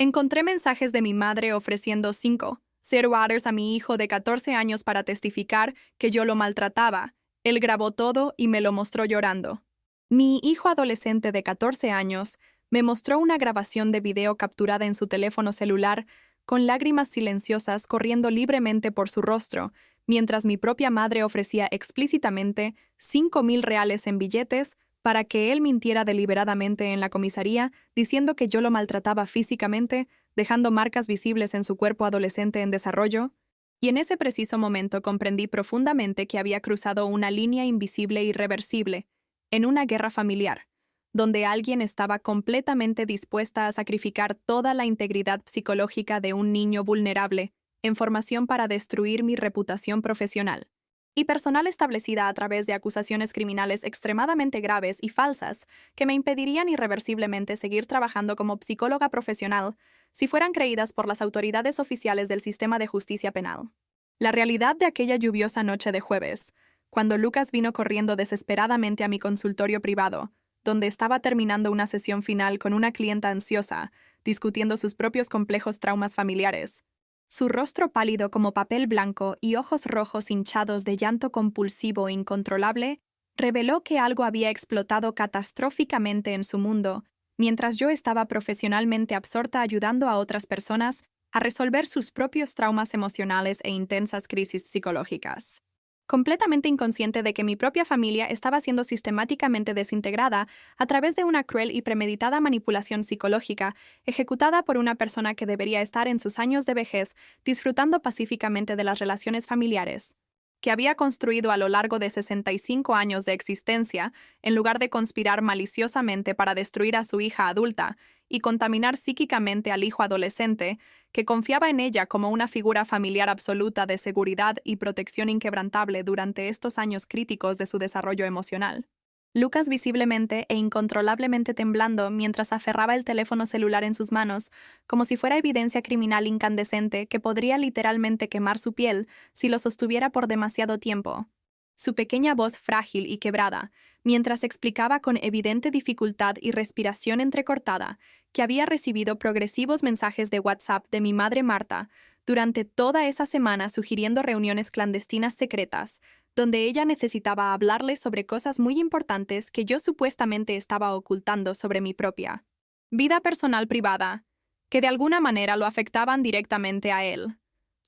Encontré mensajes de mi madre ofreciendo $5,000 a mi hijo de 14 años para testificar que yo lo maltrataba. Él grabó todo y me lo mostró llorando. Mi hijo adolescente de 14 años me mostró una grabación de video capturada en su teléfono celular con lágrimas silenciosas corriendo libremente por su rostro, mientras mi propia madre ofrecía explícitamente $5,000 en billetes para que él mintiera deliberadamente en la comisaría, diciendo que yo lo maltrataba físicamente, dejando marcas visibles en su cuerpo adolescente en desarrollo. Y en ese preciso momento comprendí profundamente que había cruzado una línea invisible e irreversible, en una guerra familiar, donde alguien estaba completamente dispuesta a sacrificar toda la integridad psicológica de un niño vulnerable en formación para destruir mi reputación profesional y personal establecida a través de acusaciones criminales extremadamente graves y falsas que me impedirían irreversiblemente seguir trabajando como psicóloga profesional si fueran creídas por las autoridades oficiales del sistema de justicia penal. La realidad de aquella lluviosa noche de jueves, cuando Lucas vino corriendo desesperadamente a mi consultorio privado, donde estaba terminando una sesión final con una clienta ansiosa, discutiendo sus propios complejos traumas familiares. Su rostro pálido como papel blanco y ojos rojos hinchados de llanto compulsivo e incontrolable reveló que algo había explotado catastróficamente en su mundo, mientras yo estaba profesionalmente absorta ayudando a otras personas a resolver sus propios traumas emocionales e intensas crisis psicológicas. Completamente inconsciente de que mi propia familia estaba siendo sistemáticamente desintegrada a través de una cruel y premeditada manipulación psicológica ejecutada por una persona que debería estar en sus años de vejez disfrutando pacíficamente de las relaciones familiares, que había construido a lo largo de 65 años de existencia, en lugar de conspirar maliciosamente para destruir a su hija adulta y contaminar psíquicamente al hijo adolescente, que confiaba en ella como una figura familiar absoluta de seguridad y protección inquebrantable durante estos años críticos de su desarrollo emocional. Lucas visiblemente e incontrolablemente temblando mientras aferraba el teléfono celular en sus manos, como si fuera evidencia criminal incandescente que podría literalmente quemar su piel si lo sostuviera por demasiado tiempo. Su pequeña voz frágil y quebrada, mientras explicaba con evidente dificultad y respiración entrecortada que había recibido progresivos mensajes de WhatsApp de mi madre Marta durante toda esa semana sugiriendo reuniones clandestinas secretas, donde ella necesitaba hablarle sobre cosas muy importantes que yo supuestamente estaba ocultando sobre mi propia vida personal privada, que de alguna manera lo afectaban directamente a él.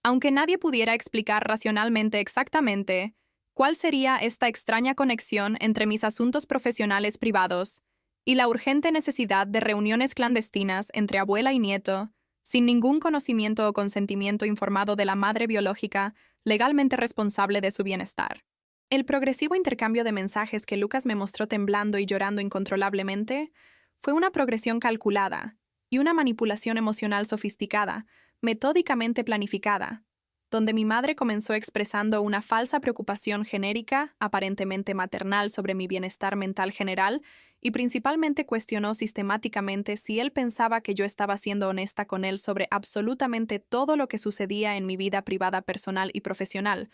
Aunque nadie pudiera explicar racionalmente exactamente cuál sería esta extraña conexión entre mis asuntos profesionales privados y la urgente necesidad de reuniones clandestinas entre abuela y nieto, sin ningún conocimiento o consentimiento informado de la madre biológica legalmente responsable de su bienestar. El progresivo intercambio de mensajes que Lucas me mostró temblando y llorando incontrolablemente fue una progresión calculada y una manipulación emocional sofisticada, metódicamente planificada, donde mi madre comenzó expresando una falsa preocupación genérica, aparentemente maternal, sobre mi bienestar mental general, y principalmente cuestionó sistemáticamente si él pensaba que yo estaba siendo honesta con él sobre absolutamente todo lo que sucedía en mi vida privada, personal y profesional.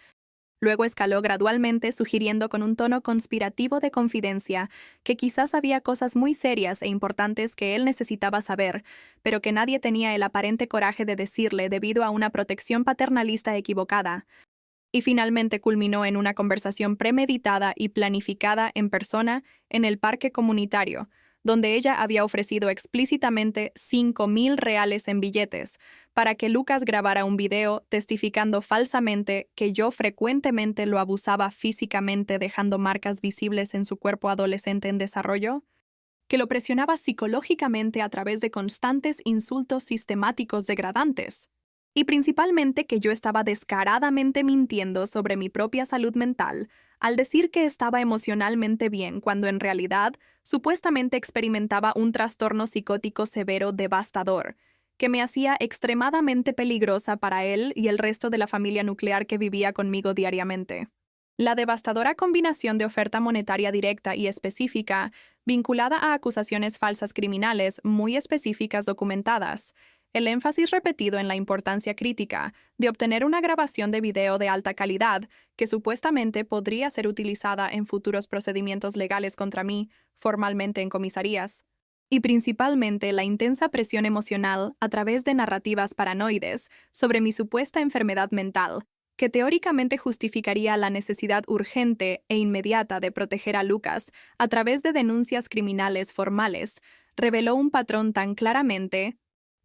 Luego escaló gradualmente, sugiriendo con un tono conspirativo de confidencia que quizás había cosas muy serias e importantes que él necesitaba saber, pero que nadie tenía el aparente coraje de decirle debido a una protección paternalista equivocada. Y finalmente culminó en una conversación premeditada y planificada en persona en el parque comunitario, donde ella había ofrecido explícitamente $5,000 en billetes para que Lucas grabara un video testificando falsamente que yo frecuentemente lo abusaba físicamente dejando marcas visibles en su cuerpo adolescente en desarrollo, que lo presionaba psicológicamente a través de constantes insultos sistemáticos degradantes, y principalmente que yo estaba descaradamente mintiendo sobre mi propia salud mental al decir que estaba emocionalmente bien cuando en realidad supuestamente experimentaba un trastorno psicótico severo devastador, que me hacía extremadamente peligrosa para él y el resto de la familia nuclear que vivía conmigo diariamente. La devastadora combinación de oferta monetaria directa y específica, vinculada a acusaciones falsas criminales muy específicas documentadas, el énfasis repetido en la importancia crítica de obtener una grabación de video de alta calidad que supuestamente podría ser utilizada en futuros procedimientos legales contra mí, formalmente en comisarías, y principalmente la intensa presión emocional a través de narrativas paranoides sobre mi supuesta enfermedad mental, que teóricamente justificaría la necesidad urgente e inmediata de proteger a Lucas a través de denuncias criminales formales, reveló un patrón tan claramente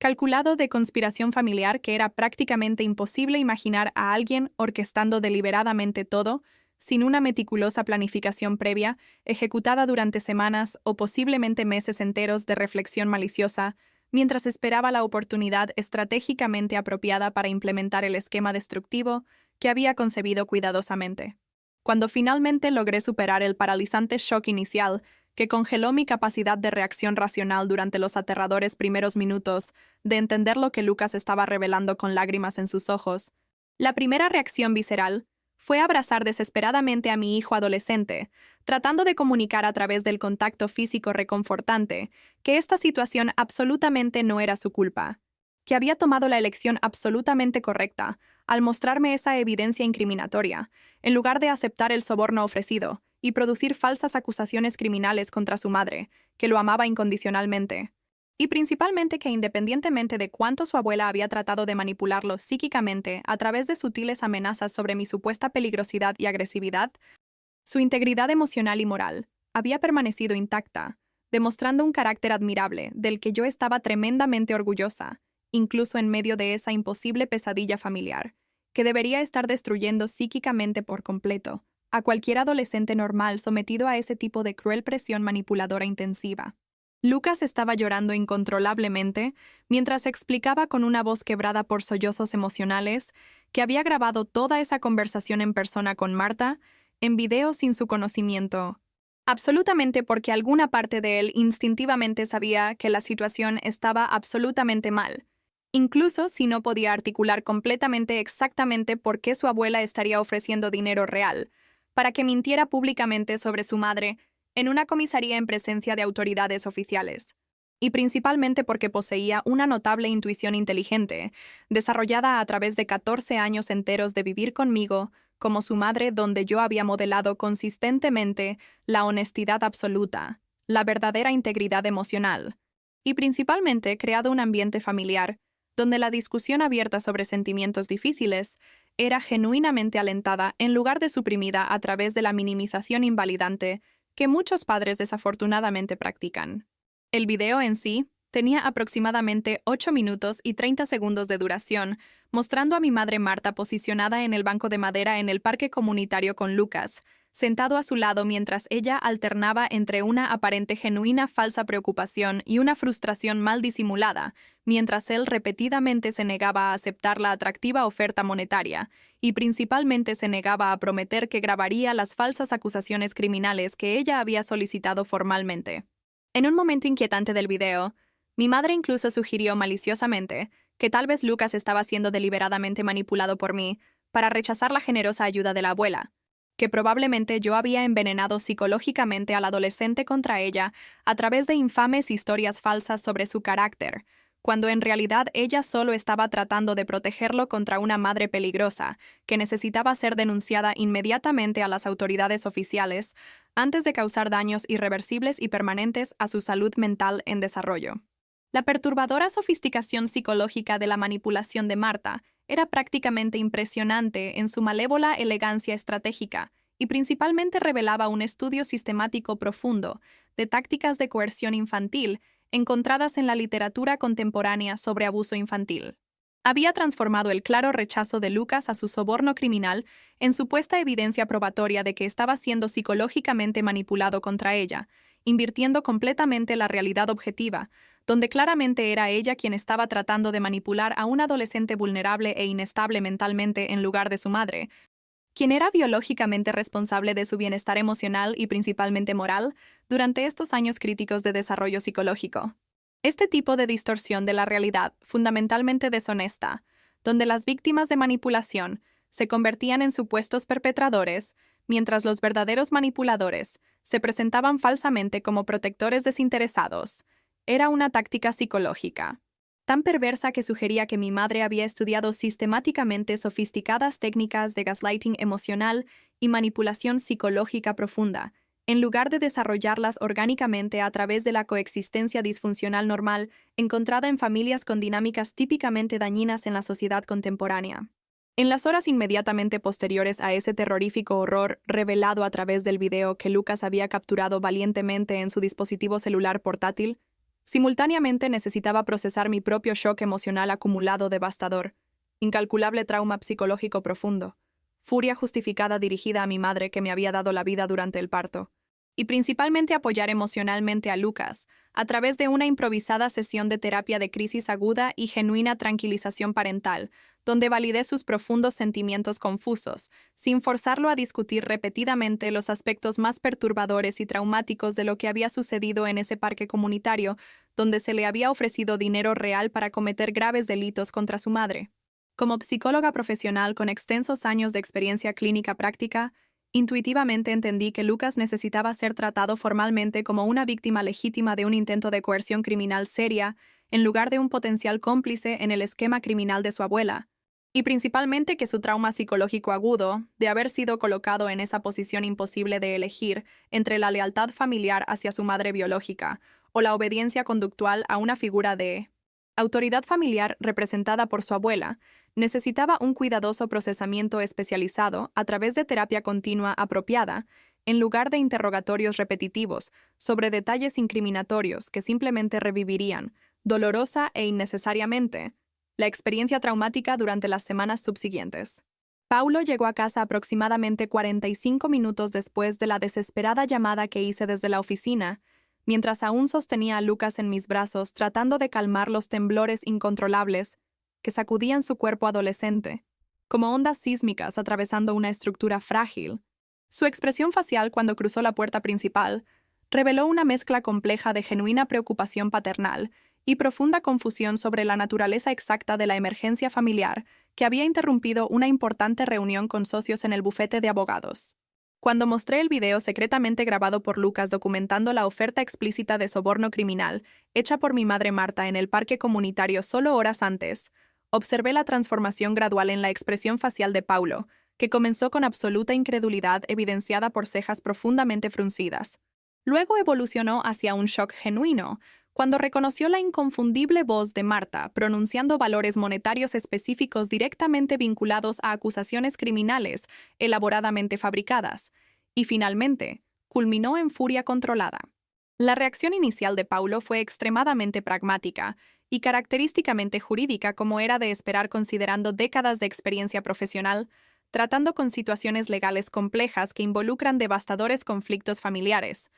calculado de conspiración familiar que era prácticamente imposible imaginar a alguien orquestando deliberadamente todo, sin una meticulosa planificación previa, ejecutada durante semanas o posiblemente meses enteros de reflexión maliciosa, mientras esperaba la oportunidad estratégicamente apropiada para implementar el esquema destructivo que había concebido cuidadosamente. Cuando finalmente logré superar el paralizante shock inicial, que congeló mi capacidad de reacción racional durante los aterradores primeros minutos de entender lo que Lucas estaba revelando con lágrimas en sus ojos, la primera reacción visceral fue abrazar desesperadamente a mi hijo adolescente, tratando de comunicar a través del contacto físico reconfortante que esta situación absolutamente no era su culpa, que había tomado la elección absolutamente correcta al mostrarme esa evidencia incriminatoria, en lugar de aceptar el soborno ofrecido y producir falsas acusaciones criminales contra su madre, que lo amaba incondicionalmente. Y principalmente que independientemente de cuánto su abuela había tratado de manipularlo psíquicamente a través de sutiles amenazas sobre mi supuesta peligrosidad y agresividad, su integridad emocional y moral había permanecido intacta, demostrando un carácter admirable del que yo estaba tremendamente orgullosa, incluso en medio de esa imposible pesadilla familiar, que debería estar destruyendo psíquicamente por completo a cualquier adolescente normal sometido a ese tipo de cruel presión manipuladora intensiva. Lucas estaba llorando incontrolablemente mientras explicaba con una voz quebrada por sollozos emocionales que había grabado toda esa conversación en persona con Marta, en video sin su conocimiento, absolutamente porque alguna parte de él instintivamente sabía que la situación estaba absolutamente mal, incluso si no podía articular completamente exactamente por qué su abuela estaría ofreciendo dinero real, para que mintiera públicamente sobre su madre en una comisaría en presencia de autoridades oficiales, y principalmente porque poseía una notable intuición inteligente, desarrollada a través de 14 años enteros de vivir conmigo como su madre, donde yo había modelado consistentemente la honestidad absoluta, la verdadera integridad emocional, y principalmente creado un ambiente familiar donde la discusión abierta sobre sentimientos difíciles era genuinamente alentada en lugar de suprimida a través de la minimización invalidante que muchos padres desafortunadamente practican. El video en sí tenía aproximadamente 8 minutos y 30 segundos de duración, mostrando a mi madre Marta posicionada en el banco de madera en el parque comunitario con Lucas, sentado a su lado mientras ella alternaba entre una aparente genuina falsa preocupación y una frustración mal disimulada, mientras él repetidamente se negaba a aceptar la atractiva oferta monetaria y principalmente se negaba a prometer que grabaría las falsas acusaciones criminales que ella había solicitado formalmente. En un momento inquietante del video, mi madre incluso sugirió maliciosamente que tal vez Lucas estaba siendo deliberadamente manipulado por mí para rechazar la generosa ayuda de la abuela, que probablemente yo había envenenado psicológicamente al adolescente contra ella a través de infames historias falsas sobre su carácter, cuando en realidad ella solo estaba tratando de protegerlo contra una madre peligrosa que necesitaba ser denunciada inmediatamente a las autoridades oficiales antes de causar daños irreversibles y permanentes a su salud mental en desarrollo. La perturbadora sofisticación psicológica de la manipulación de Marta era prácticamente impresionante en su malévola elegancia estratégica y principalmente revelaba un estudio sistemático profundo de tácticas de coerción infantil encontradas en la literatura contemporánea sobre abuso infantil. Había transformado el claro rechazo de Lucas a su soborno criminal en supuesta evidencia probatoria de que estaba siendo psicológicamente manipulado contra ella, invirtiendo completamente la realidad objetiva, donde claramente era ella quien estaba tratando de manipular a un adolescente vulnerable e inestable mentalmente en lugar de su madre, quien era biológicamente responsable de su bienestar emocional y principalmente moral durante estos años críticos de desarrollo psicológico. Este tipo de distorsión de la realidad, fundamentalmente deshonesta, donde las víctimas de manipulación se convertían en supuestos perpetradores, mientras los verdaderos manipuladores se presentaban falsamente como protectores desinteresados, era una táctica psicológica tan perversa que sugería que mi madre había estudiado sistemáticamente sofisticadas técnicas de gaslighting emocional y manipulación psicológica profunda, en lugar de desarrollarlas orgánicamente a través de la coexistencia disfuncional normal encontrada en familias con dinámicas típicamente dañinas en la sociedad contemporánea. En las horas inmediatamente posteriores a ese terrorífico horror revelado a través del video que Lucas había capturado valientemente en su dispositivo celular portátil, simultáneamente necesitaba procesar mi propio shock emocional acumulado devastador, incalculable trauma psicológico profundo, furia justificada dirigida a mi madre que me había dado la vida durante el parto, y principalmente apoyar emocionalmente a Lucas a través de una improvisada sesión de terapia de crisis aguda y genuina tranquilización parental, donde validé sus profundos sentimientos confusos, sin forzarlo a discutir repetidamente los aspectos más perturbadores y traumáticos de lo que había sucedido en ese parque comunitario, donde se le había ofrecido dinero real para cometer graves delitos contra su madre. Como psicóloga profesional con extensos años de experiencia clínica práctica, intuitivamente entendí que Lucas necesitaba ser tratado formalmente como una víctima legítima de un intento de coerción criminal seria, en lugar de un potencial cómplice en el esquema criminal de su abuela, y principalmente que su trauma psicológico agudo, de haber sido colocado en esa posición imposible de elegir entre la lealtad familiar hacia su madre biológica o la obediencia conductual a una figura de autoridad familiar representada por su abuela, necesitaba un cuidadoso procesamiento especializado a través de terapia continua apropiada, en lugar de interrogatorios repetitivos sobre detalles incriminatorios que simplemente revivirían, dolorosa e innecesariamente, la experiencia traumática durante las semanas subsiguientes. Paulo llegó a casa aproximadamente 45 minutos después de la desesperada llamada que hice desde la oficina, mientras aún sostenía a Lucas en mis brazos tratando de calmar los temblores incontrolables que sacudían su cuerpo adolescente, como ondas sísmicas atravesando una estructura frágil. Su expresión facial cuando cruzó la puerta principal reveló una mezcla compleja de genuina preocupación paternal y profunda confusión sobre la naturaleza exacta de la emergencia familiar que había interrumpido una importante reunión con socios en el bufete de abogados. Cuando mostré el video secretamente grabado por Lucas documentando la oferta explícita de soborno criminal hecha por mi madre Marta en el parque comunitario solo horas antes, observé la transformación gradual en la expresión facial de Paulo, que comenzó con absoluta incredulidad evidenciada por cejas profundamente fruncidas. Luego evolucionó hacia un shock genuino, cuando reconoció la inconfundible voz de Marta pronunciando valores monetarios específicos directamente vinculados a acusaciones criminales elaboradamente fabricadas, y finalmente, culminó en furia controlada. La reacción inicial de Paulo fue extremadamente pragmática y característicamente jurídica como era de esperar considerando décadas de experiencia profesional, tratando con situaciones legales complejas que involucran devastadores conflictos familiares,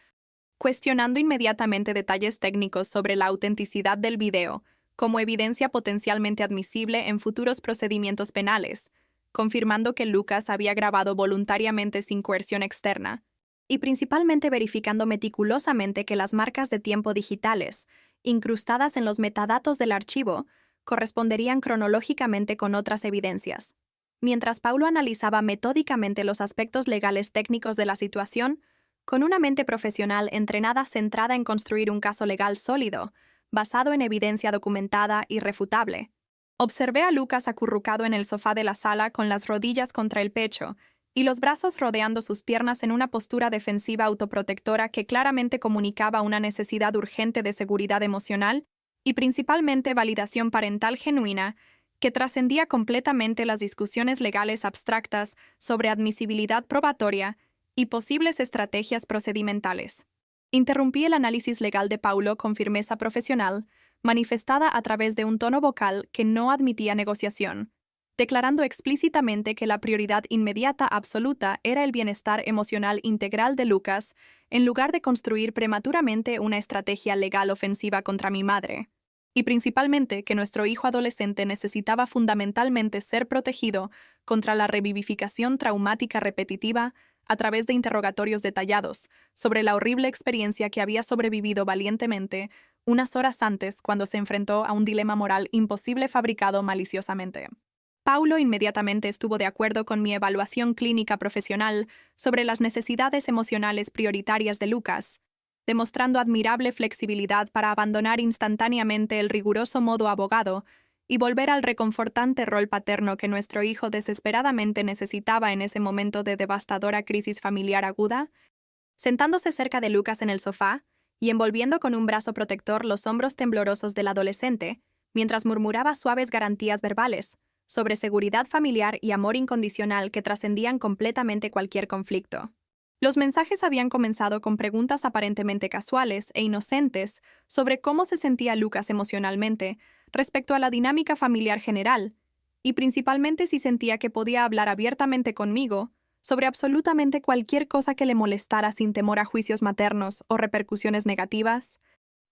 cuestionando inmediatamente detalles técnicos sobre la autenticidad del video, como evidencia potencialmente admisible en futuros procedimientos penales, confirmando que Lucas había grabado voluntariamente sin coerción externa, y principalmente verificando meticulosamente que las marcas de tiempo digitales, incrustadas en los metadatos del archivo, corresponderían cronológicamente con otras evidencias. Mientras Paulo analizaba metódicamente los aspectos legales técnicos de la situación, con una mente profesional entrenada centrada en construir un caso legal sólido, basado en evidencia documentada y refutable. Observé a Lucas acurrucado en el sofá de la sala con las rodillas contra el pecho y los brazos rodeando sus piernas en una postura defensiva autoprotectora que claramente comunicaba una necesidad urgente de seguridad emocional y principalmente validación parental genuina que trascendía completamente las discusiones legales abstractas sobre admisibilidad probatoria y posibles estrategias procedimentales. Interrumpí el análisis legal de Paulo con firmeza profesional, manifestada a través de un tono vocal que no admitía negociación, declarando explícitamente que la prioridad inmediata absoluta era el bienestar emocional integral de Lucas, en lugar de construir prematuramente una estrategia legal ofensiva contra mi madre, y principalmente que nuestro hijo adolescente necesitaba fundamentalmente ser protegido contra la revivificación traumática repetitiva a través de interrogatorios detallados sobre la horrible experiencia que había sobrevivido valientemente unas horas antes cuando se enfrentó a un dilema moral imposible fabricado maliciosamente. Paulo inmediatamente estuvo de acuerdo con mi evaluación clínica profesional sobre las necesidades emocionales prioritarias de Lucas, demostrando admirable flexibilidad para abandonar instantáneamente el riguroso modo abogado y volver al reconfortante rol paterno que nuestro hijo desesperadamente necesitaba en ese momento de devastadora crisis familiar aguda. Sentándose cerca de Lucas en el sofá y envolviendo con un brazo protector los hombros temblorosos del adolescente, mientras murmuraba suaves garantías verbales sobre seguridad familiar y amor incondicional que trascendían completamente cualquier conflicto. Los mensajes habían comenzado con preguntas aparentemente casuales e inocentes sobre cómo se sentía Lucas emocionalmente respecto a la dinámica familiar general, y principalmente si sentía que podía hablar abiertamente conmigo sobre absolutamente cualquier cosa que le molestara sin temor a juicios maternos o repercusiones negativas,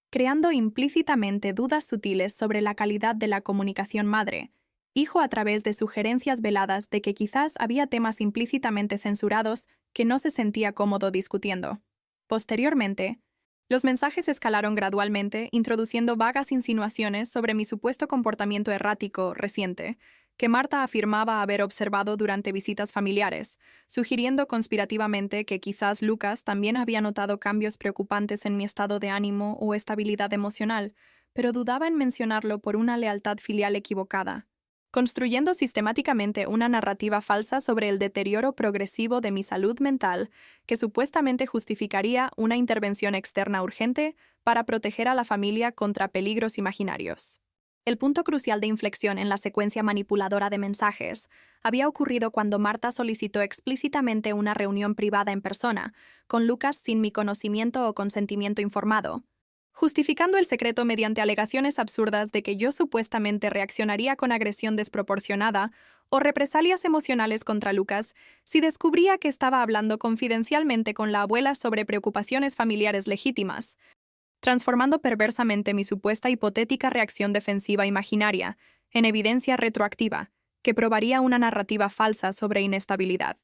creando implícitamente dudas sutiles sobre la calidad de la comunicación madre-hijo a través de sugerencias veladas de que quizás había temas implícitamente censurados que no se sentía cómodo discutiendo. Posteriormente, los mensajes escalaron gradualmente, introduciendo vagas insinuaciones sobre mi supuesto comportamiento errático reciente, que Marta afirmaba haber observado durante visitas familiares, sugiriendo conspirativamente que quizás Lucas también había notado cambios preocupantes en mi estado de ánimo o estabilidad emocional, pero dudaba en mencionarlo por una lealtad filial equivocada, construyendo sistemáticamente una narrativa falsa sobre el deterioro progresivo de mi salud mental que supuestamente justificaría una intervención externa urgente para proteger a la familia contra peligros imaginarios. El punto crucial de inflexión en la secuencia manipuladora de mensajes había ocurrido cuando Marta solicitó explícitamente una reunión privada en persona, con Lucas sin mi conocimiento o consentimiento informado, justificando el secreto mediante alegaciones absurdas de que yo supuestamente reaccionaría con agresión desproporcionada o represalias emocionales contra Lucas si descubría que estaba hablando confidencialmente con la abuela sobre preocupaciones familiares legítimas, transformando perversamente mi supuesta hipotética reacción defensiva imaginaria en evidencia retroactiva, que probaría una narrativa falsa sobre inestabilidad.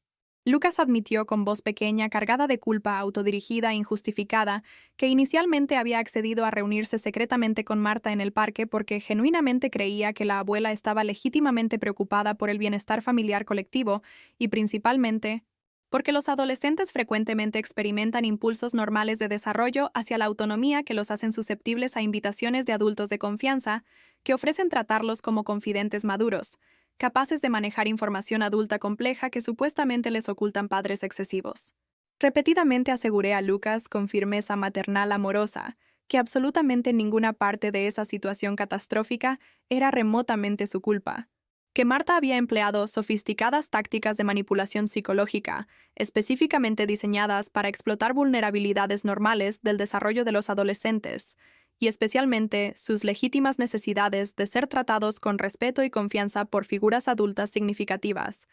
Lucas admitió con voz pequeña, cargada de culpa autodirigida e injustificada, que inicialmente había accedido a reunirse secretamente con Marta en el parque porque genuinamente creía que la abuela estaba legítimamente preocupada por el bienestar familiar colectivo y principalmente porque los adolescentes frecuentemente experimentan impulsos normales de desarrollo hacia la autonomía que los hacen susceptibles a invitaciones de adultos de confianza que ofrecen tratarlos como confidentes maduros, capaces de manejar información adulta compleja que supuestamente les ocultan padres excesivos. Repetidamente aseguré a Lucas con firmeza maternal amorosa que absolutamente ninguna parte de esa situación catastrófica era remotamente su culpa, que Marta había empleado sofisticadas tácticas de manipulación psicológica, específicamente diseñadas para explotar vulnerabilidades normales del desarrollo de los adolescentes, y especialmente sus legítimas necesidades de ser tratados con respeto y confianza por figuras adultas significativas,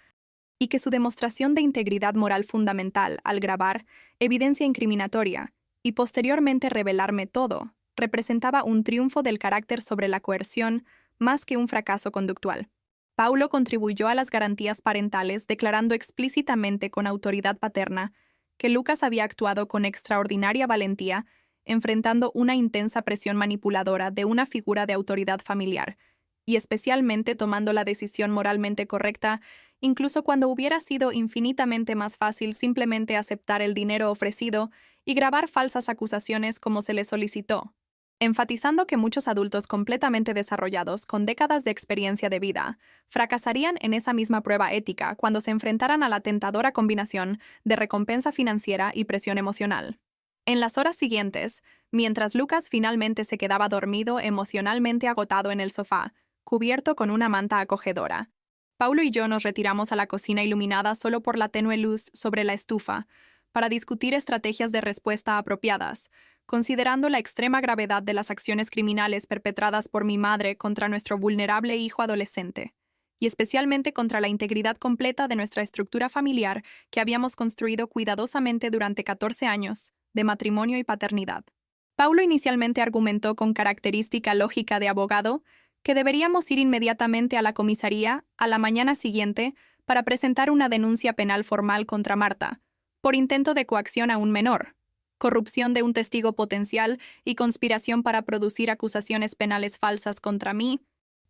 y que su demostración de integridad moral fundamental al grabar evidencia incriminatoria y posteriormente revelarme todo representaba un triunfo del carácter sobre la coerción más que un fracaso conductual. Paulo contribuyó a las garantías parentales declarando explícitamente con autoridad paterna que Lucas había actuado con extraordinaria valentía enfrentando una intensa presión manipuladora de una figura de autoridad familiar, y especialmente tomando la decisión moralmente correcta, incluso cuando hubiera sido infinitamente más fácil simplemente aceptar el dinero ofrecido y grabar falsas acusaciones como se le solicitó, enfatizando que muchos adultos completamente desarrollados con décadas de experiencia de vida fracasarían en esa misma prueba ética cuando se enfrentaran a la tentadora combinación de recompensa financiera y presión emocional. En las horas siguientes, mientras Lucas finalmente se quedaba dormido emocionalmente agotado en el sofá, cubierto con una manta acogedora, Paulo y yo nos retiramos a la cocina iluminada solo por la tenue luz sobre la estufa para discutir estrategias de respuesta apropiadas, considerando la extrema gravedad de las acciones criminales perpetradas por mi madre contra nuestro vulnerable hijo adolescente, y especialmente contra la integridad completa de nuestra estructura familiar que habíamos construido cuidadosamente durante 14 años de matrimonio y paternidad. Paulo inicialmente argumentó con característica lógica de abogado que deberíamos ir inmediatamente a la comisaría a la mañana siguiente para presentar una denuncia penal formal contra Marta, por intento de coacción a un menor, corrupción de un testigo potencial y conspiración para producir acusaciones penales falsas contra mí,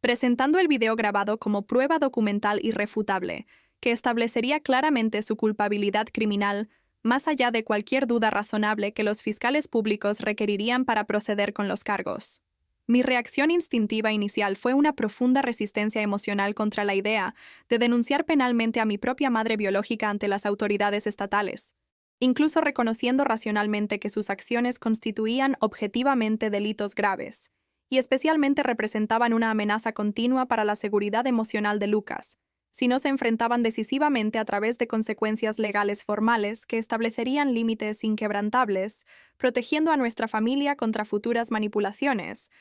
presentando el video grabado como prueba documental irrefutable, que establecería claramente su culpabilidad criminal, más allá de cualquier duda razonable que los fiscales públicos requerirían para proceder con los cargos. Mi reacción instintiva inicial fue una profunda resistencia emocional contra la idea de denunciar penalmente a mi propia madre biológica ante las autoridades estatales. incluso reconociendo racionalmente que sus acciones constituían objetivamente delitos graves, y especialmente representaban una amenaza continua para la seguridad emocional de Lucas, si no se enfrentaban decisivamente a través de consecuencias legales formales que establecerían límites inquebrantables, protegiendo a nuestra familia contra futuras manipulaciones,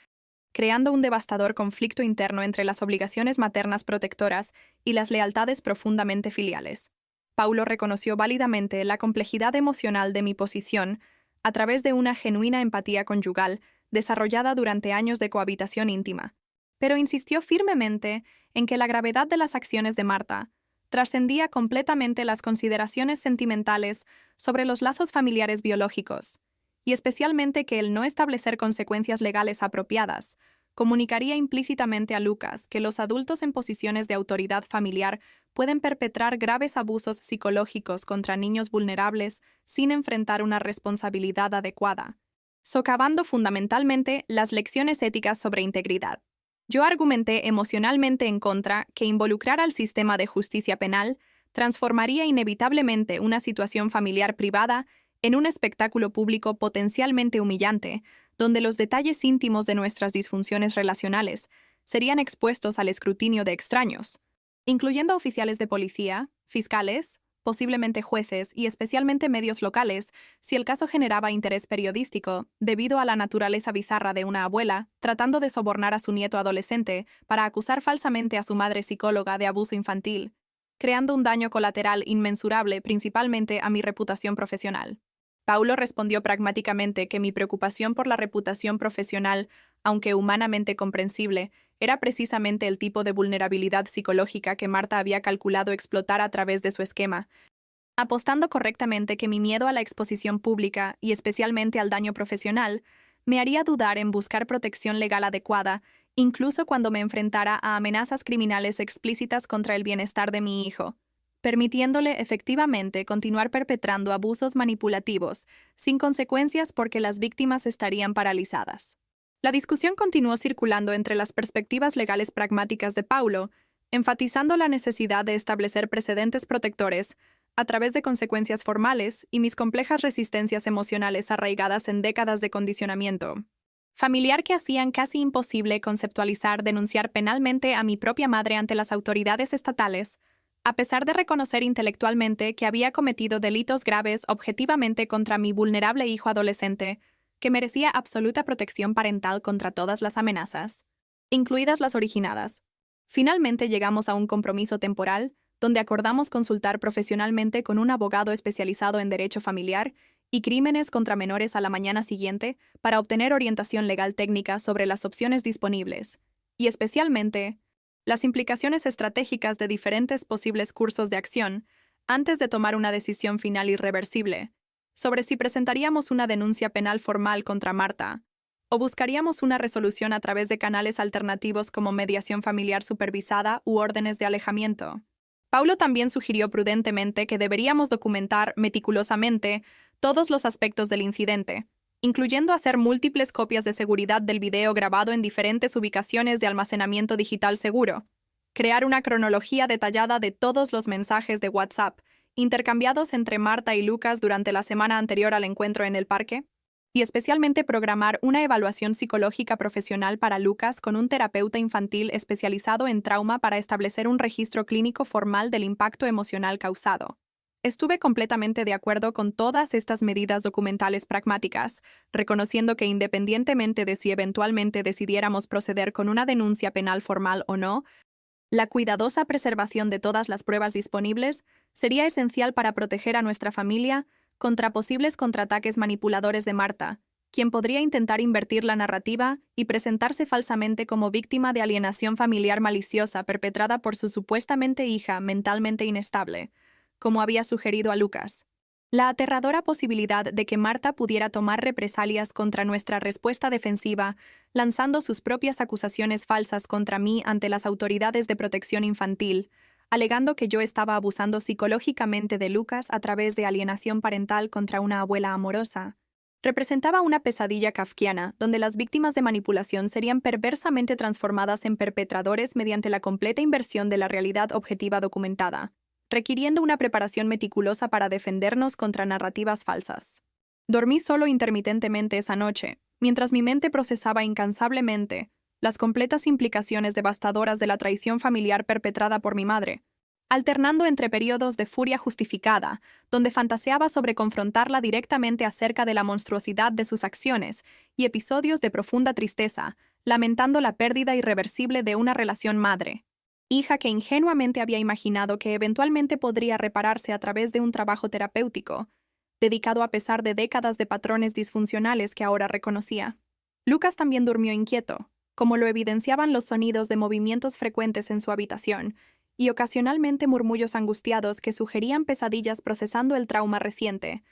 creando un devastador conflicto interno entre las obligaciones maternas protectoras y las lealtades profundamente filiales. Paulo reconoció válidamente la complejidad emocional de mi posición a través de una genuina empatía conyugal desarrollada durante años de cohabitación íntima, pero insistió firmemente en que la gravedad de las acciones de Marta trascendía completamente las consideraciones sentimentales sobre los lazos familiares biológicos, y especialmente que el no establecer consecuencias legales apropiadas comunicaría implícitamente a Lucas que los adultos en posiciones de autoridad familiar pueden perpetrar graves abusos psicológicos contra niños vulnerables sin enfrentar una responsabilidad adecuada, socavando fundamentalmente las lecciones éticas sobre integridad. Yo argumenté emocionalmente en contra que involucrar al sistema de justicia penal transformaría inevitablemente una situación familiar privada en un espectáculo público potencialmente humillante, donde los detalles íntimos de nuestras disfunciones relacionales serían expuestos al escrutinio de extraños, incluyendo oficiales de policía, fiscales, posiblemente jueces y especialmente medios locales, si el caso generaba interés periodístico, debido a la naturaleza bizarra de una abuela tratando de sobornar a su nieto adolescente para acusar falsamente a su madre psicóloga de abuso infantil, creando un daño colateral inmensurable principalmente a mi reputación profesional. Paulo respondió pragmáticamente que mi preocupación por la reputación profesional, aunque humanamente comprensible, era precisamente el tipo de vulnerabilidad psicológica que Marta había calculado explotar a través de su esquema, apostando correctamente que mi miedo a la exposición pública y especialmente al daño profesional me haría dudar en buscar protección legal adecuada, incluso cuando me enfrentara a amenazas criminales explícitas contra el bienestar de mi hijo, permitiéndole efectivamente continuar perpetrando abusos manipulativos, sin consecuencias porque las víctimas estarían paralizadas. La discusión continuó circulando entre las perspectivas legales pragmáticas de Paulo, enfatizando la necesidad de establecer precedentes protectores a través de consecuencias formales y mis complejas resistencias emocionales arraigadas en décadas de condicionamiento familiar que hacían casi imposible conceptualizar denunciar penalmente a mi propia madre ante las autoridades estatales, a pesar de reconocer intelectualmente que había cometido delitos graves objetivamente contra mi vulnerable hijo adolescente, que merecía absoluta protección parental contra todas las amenazas, incluidas las originadas. Finalmente llegamos a un compromiso temporal, donde acordamos consultar profesionalmente con un abogado especializado en derecho familiar y crímenes contra menores a la mañana siguiente para obtener orientación legal técnica sobre las opciones disponibles, y especialmente las implicaciones estratégicas de diferentes posibles cursos de acción antes de tomar una decisión final irreversible sobre si presentaríamos una denuncia penal formal contra Marta o buscaríamos una resolución a través de canales alternativos como mediación familiar supervisada u órdenes de alejamiento. Paulo también sugirió prudentemente que deberíamos documentar meticulosamente todos los aspectos del incidente, incluyendo hacer múltiples copias de seguridad del video grabado en diferentes ubicaciones de almacenamiento digital seguro, crear una cronología detallada de todos los mensajes de WhatsApp intercambiados entre Marta y Lucas durante la semana anterior al encuentro en el parque, y especialmente programar una evaluación psicológica profesional para Lucas con un terapeuta infantil especializado en trauma para establecer un registro clínico formal del impacto emocional causado. Estuve completamente de acuerdo con todas estas medidas documentales pragmáticas, reconociendo que independientemente de si eventualmente decidiéramos proceder con una denuncia penal formal o no, la cuidadosa preservación de todas las pruebas disponibles sería esencial para proteger a nuestra familia contra posibles contraataques manipuladores de Marta, quien podría intentar invertir la narrativa y presentarse falsamente como víctima de alienación familiar maliciosa perpetrada por su supuestamente hija mentalmente inestable, como había sugerido a Lucas. La aterradora posibilidad de que Marta pudiera tomar represalias contra nuestra respuesta defensiva, lanzando sus propias acusaciones falsas contra mí ante las autoridades de protección infantil, alegando que yo estaba abusando psicológicamente de Lucas a través de alienación parental contra una abuela amorosa, representaba una pesadilla kafkiana donde las víctimas de manipulación serían perversamente transformadas en perpetradores mediante la completa inversión de la realidad objetiva documentada. requiriendo una preparación meticulosa para defendernos contra narrativas falsas. Dormí solo intermitentemente esa noche, mientras mi mente procesaba incansablemente las completas implicaciones devastadoras de la traición familiar perpetrada por mi madre, alternando entre periodos de furia justificada, donde fantaseaba sobre confrontarla directamente acerca de la monstruosidad de sus acciones, y episodios de profunda tristeza, lamentando la pérdida irreversible de una relación madre-hija que ingenuamente había imaginado que eventualmente podría repararse a través de un trabajo terapéutico, dedicado a pesar de décadas de patrones disfuncionales que ahora reconocía. Lucas también durmió inquieto, como lo evidenciaban los sonidos de movimientos frecuentes en su habitación, y ocasionalmente murmullos angustiados que sugerían pesadillas procesando el trauma reciente,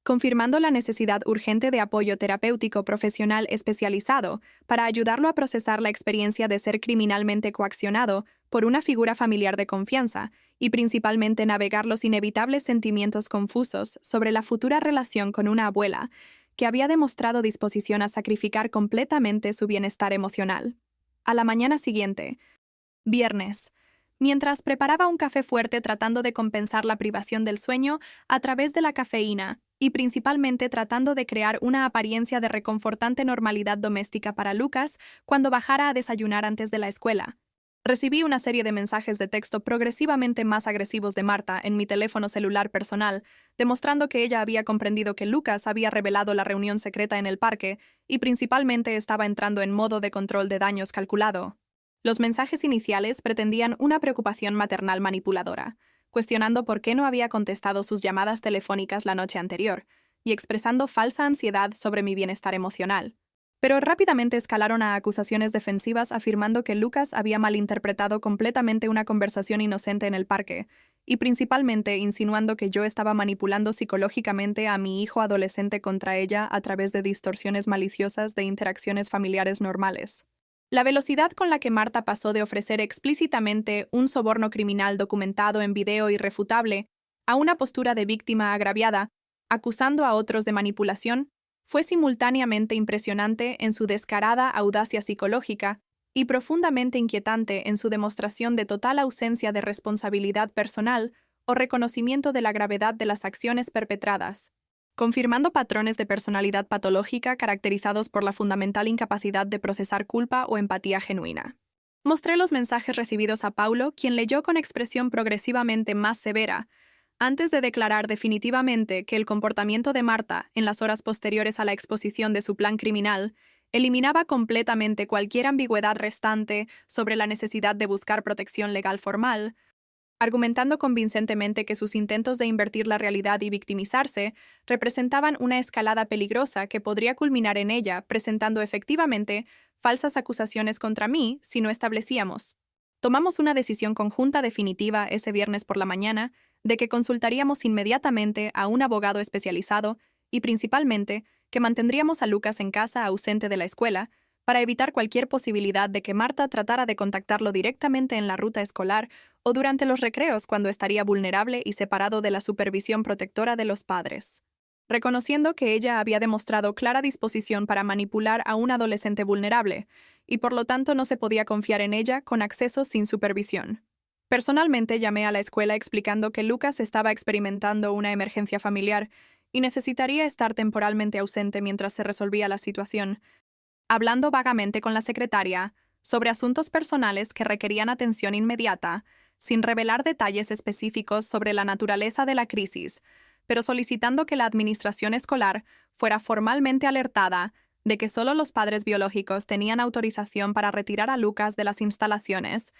confirmando la necesidad urgente de apoyo terapéutico profesional especializado para ayudarlo a procesar la experiencia de ser criminalmente coaccionado por una figura familiar de confianza y principalmente navegar los inevitables sentimientos confusos sobre la futura relación con una abuela que había demostrado disposición a sacrificar completamente su bienestar emocional. A la mañana siguiente, viernes, mientras preparaba un café fuerte tratando de compensar la privación del sueño a través de la cafeína y principalmente tratando de crear una apariencia de reconfortante normalidad doméstica para Lucas cuando bajara a desayunar antes de la escuela, recibí una serie de mensajes de texto progresivamente más agresivos de Marta en mi teléfono celular personal, demostrando que ella había comprendido que Lucas había revelado la reunión secreta en el parque y principalmente estaba entrando en modo de control de daños calculado. Los mensajes iniciales pretendían una preocupación maternal manipuladora, cuestionando por qué no había contestado sus llamadas telefónicas la noche anterior y expresando falsa ansiedad sobre mi bienestar emocional. Pero rápidamente escalaron a acusaciones defensivas afirmando que Lucas había malinterpretado completamente una conversación inocente en el parque, y principalmente insinuando que yo estaba manipulando psicológicamente a mi hijo adolescente contra ella a través de distorsiones maliciosas de interacciones familiares normales. La velocidad con la que Marta pasó de ofrecer explícitamente un soborno criminal documentado en video irrefutable a una postura de víctima agraviada, acusando a otros de manipulación, fue simultáneamente impresionante en su descarada audacia psicológica y profundamente inquietante en su demostración de total ausencia de responsabilidad personal o reconocimiento de la gravedad de las acciones perpetradas, confirmando patrones de personalidad patológica caracterizados por la fundamental incapacidad de procesar culpa o empatía genuina. Mostré los mensajes recibidos a Paulo, quien leyó con expresión progresivamente más severa, antes de declarar definitivamente que el comportamiento de Marta en las horas posteriores a la exposición de su plan criminal eliminaba completamente cualquier ambigüedad restante sobre la necesidad de buscar protección legal formal, argumentando convincentemente que sus intentos de invertir la realidad y victimizarse representaban una escalada peligrosa que podría culminar en ella presentando efectivamente falsas acusaciones contra mí si no establecíamos. Tomamos una decisión conjunta definitiva ese viernes por la mañana de que consultaríamos inmediatamente a un abogado especializado y principalmente que mantendríamos a Lucas en casa ausente de la escuela para evitar cualquier posibilidad de que Marta tratara de contactarlo directamente en la ruta escolar o durante los recreos cuando estaría vulnerable y separado de la supervisión protectora de los padres. Reconociendo que ella había demostrado clara disposición para manipular a un adolescente vulnerable, y por lo tanto no se podía confiar en ella con acceso sin supervisión. Personalmente llamé a la escuela explicando que Lucas estaba experimentando una emergencia familiar y necesitaría estar temporalmente ausente mientras se resolvía la situación, hablando vagamente con la secretaria sobre asuntos personales que requerían atención inmediata, sin revelar detalles específicos sobre la naturaleza de la crisis, pero solicitando que la administración escolar fuera formalmente alertada de que solo los padres biológicos tenían autorización para retirar a Lucas de las instalaciones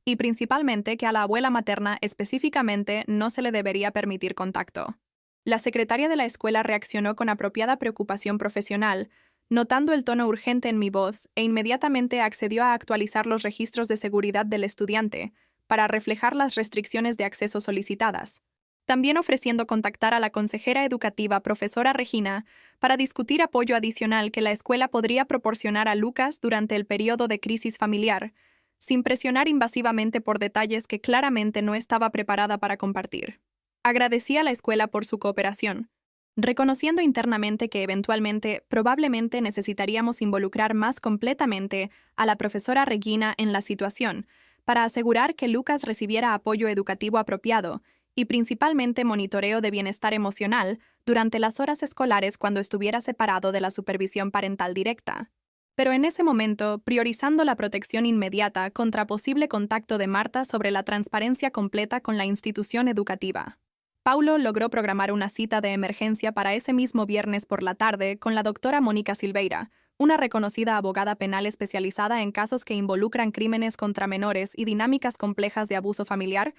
y principalmente que a la abuela materna específicamente no se le debería permitir contacto. La secretaria de la escuela reaccionó con apropiada preocupación profesional, notando el tono urgente en mi voz, e inmediatamente accedió a actualizar los registros de seguridad del estudiante para reflejar las restricciones de acceso solicitadas, también ofreciendo contactar a la consejera educativa profesora Regina para discutir apoyo adicional que la escuela podría proporcionar a Lucas durante el periodo de crisis familiar, sin presionar invasivamente por detalles que claramente no estaba preparada para compartir. Agradecí a la escuela por su cooperación, reconociendo internamente que eventualmente probablemente necesitaríamos involucrar más completamente a la profesora Regina en la situación para asegurar que Lucas recibiera apoyo educativo apropiado y principalmente monitoreo de bienestar emocional durante las horas escolares cuando estuviera separado de la supervisión parental directa. Pero en ese momento, priorizando la protección inmediata contra posible contacto de Marta sobre la transparencia completa con la institución educativa. Paulo logró programar una cita de emergencia para ese mismo viernes por la tarde con la doctora Mónica Silveira, una reconocida abogada penal especializada en casos que involucran crímenes contra menores y dinámicas complejas de abuso familiar,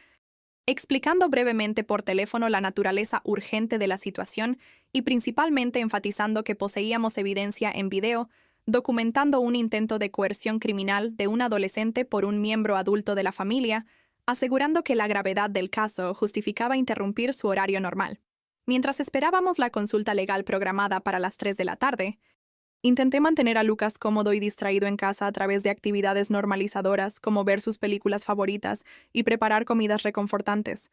explicando brevemente por teléfono la naturaleza urgente de la situación y principalmente enfatizando que poseíamos evidencia en video documentando un intento de coerción criminal de un adolescente por un miembro adulto de la familia, asegurando que la gravedad del caso justificaba interrumpir su horario normal. Mientras esperábamos la consulta legal programada para las 3 de la tarde, intenté mantener a Lucas cómodo y distraído en casa a través de actividades normalizadoras como ver sus películas favoritas y preparar comidas reconfortantes.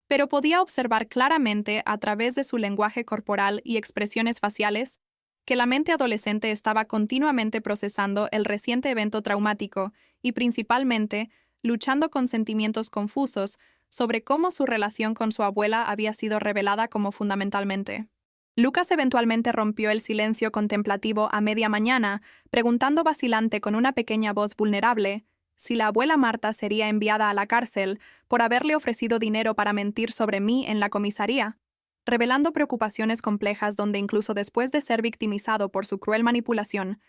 Pero podía observar claramente a través de su lenguaje corporal y expresiones faciales que la mente adolescente estaba continuamente procesando el reciente evento traumático y principalmente luchando con sentimientos confusos sobre cómo su relación con su abuela había sido revelada como fundamentalmente. Lucas eventualmente rompió el silencio contemplativo a media mañana, preguntando vacilante con una pequeña voz vulnerable si la abuela Marta sería enviada a la cárcel por haberle ofrecido dinero para mentir sobre mí en la comisaría, revelando preocupaciones complejas donde incluso después de ser victimizado por su cruel manipulación,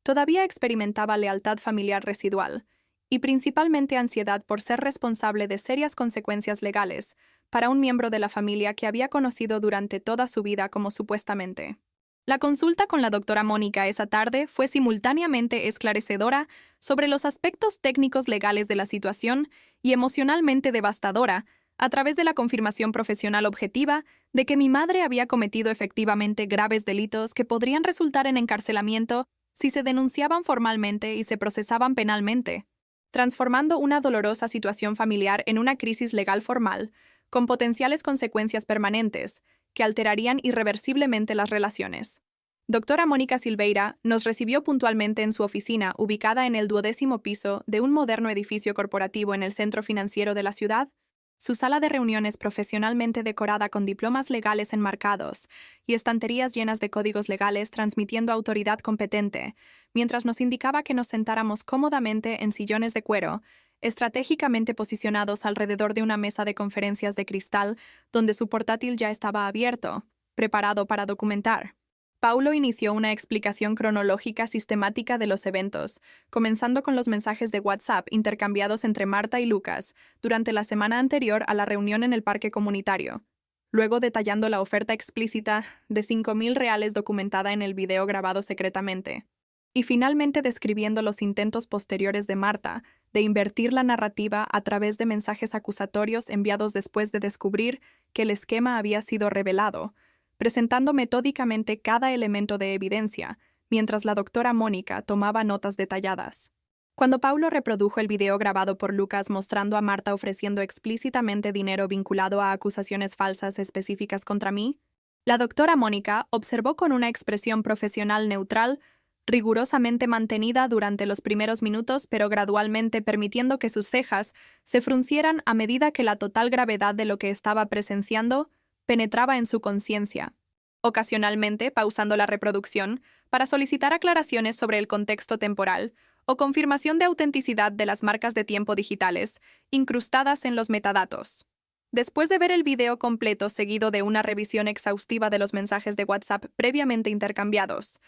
todavía experimentaba lealtad familiar residual y principalmente ansiedad por ser responsable de serias consecuencias legales para un miembro de la familia que había conocido durante toda su vida como supuestamente. La consulta con la doctora Mónica esa tarde fue simultáneamente esclarecedora sobre los aspectos técnicos legales de la situación y emocionalmente devastadora a través de la confirmación profesional objetiva de que mi madre había cometido efectivamente graves delitos que podrían resultar en encarcelamiento si se denunciaban formalmente y se procesaban penalmente, transformando una dolorosa situación familiar en una crisis legal formal, con potenciales consecuencias permanentes que alterarían irreversiblemente las relaciones. Doctora Mónica Silveira nos recibió puntualmente en su oficina ubicada en el 12º piso de un moderno edificio corporativo en el centro financiero de la ciudad, su sala de reuniones profesionalmente decorada con diplomas legales enmarcados y estanterías llenas de códigos legales transmitiendo autoridad competente, mientras nos indicaba que nos sentáramos cómodamente en sillones de cuero, estratégicamente posicionados alrededor de una mesa de conferencias de cristal donde su portátil ya estaba abierto, preparado para documentar. Paulo inició una explicación cronológica sistemática de los eventos, comenzando con los mensajes de WhatsApp intercambiados entre Marta y Lucas durante la semana anterior a la reunión en el parque comunitario, luego detallando la oferta explícita de 5.000 reales documentada en el video grabado secretamente, y finalmente describiendo los intentos posteriores de Marta de invertir la narrativa a través de mensajes acusatorios enviados después de descubrir que el esquema había sido revelado, presentando metódicamente cada elemento de evidencia, mientras la doctora Mónica tomaba notas detalladas. Cuando Paulo reprodujo el video grabado por Lucas mostrando a Marta ofreciendo explícitamente dinero vinculado a acusaciones falsas específicas contra mí, la doctora Mónica observó con una expresión profesional neutral, rigurosamente mantenida durante los primeros minutos, pero gradualmente permitiendo que sus cejas se fruncieran a medida que la total gravedad de lo que estaba presenciando penetraba en su conciencia, ocasionalmente pausando la reproducción para solicitar aclaraciones sobre el contexto temporal o confirmación de autenticidad de las marcas de tiempo digitales incrustadas en los metadatos. Después de ver el video completo seguido de una revisión exhaustiva de los mensajes de WhatsApp previamente intercambiados,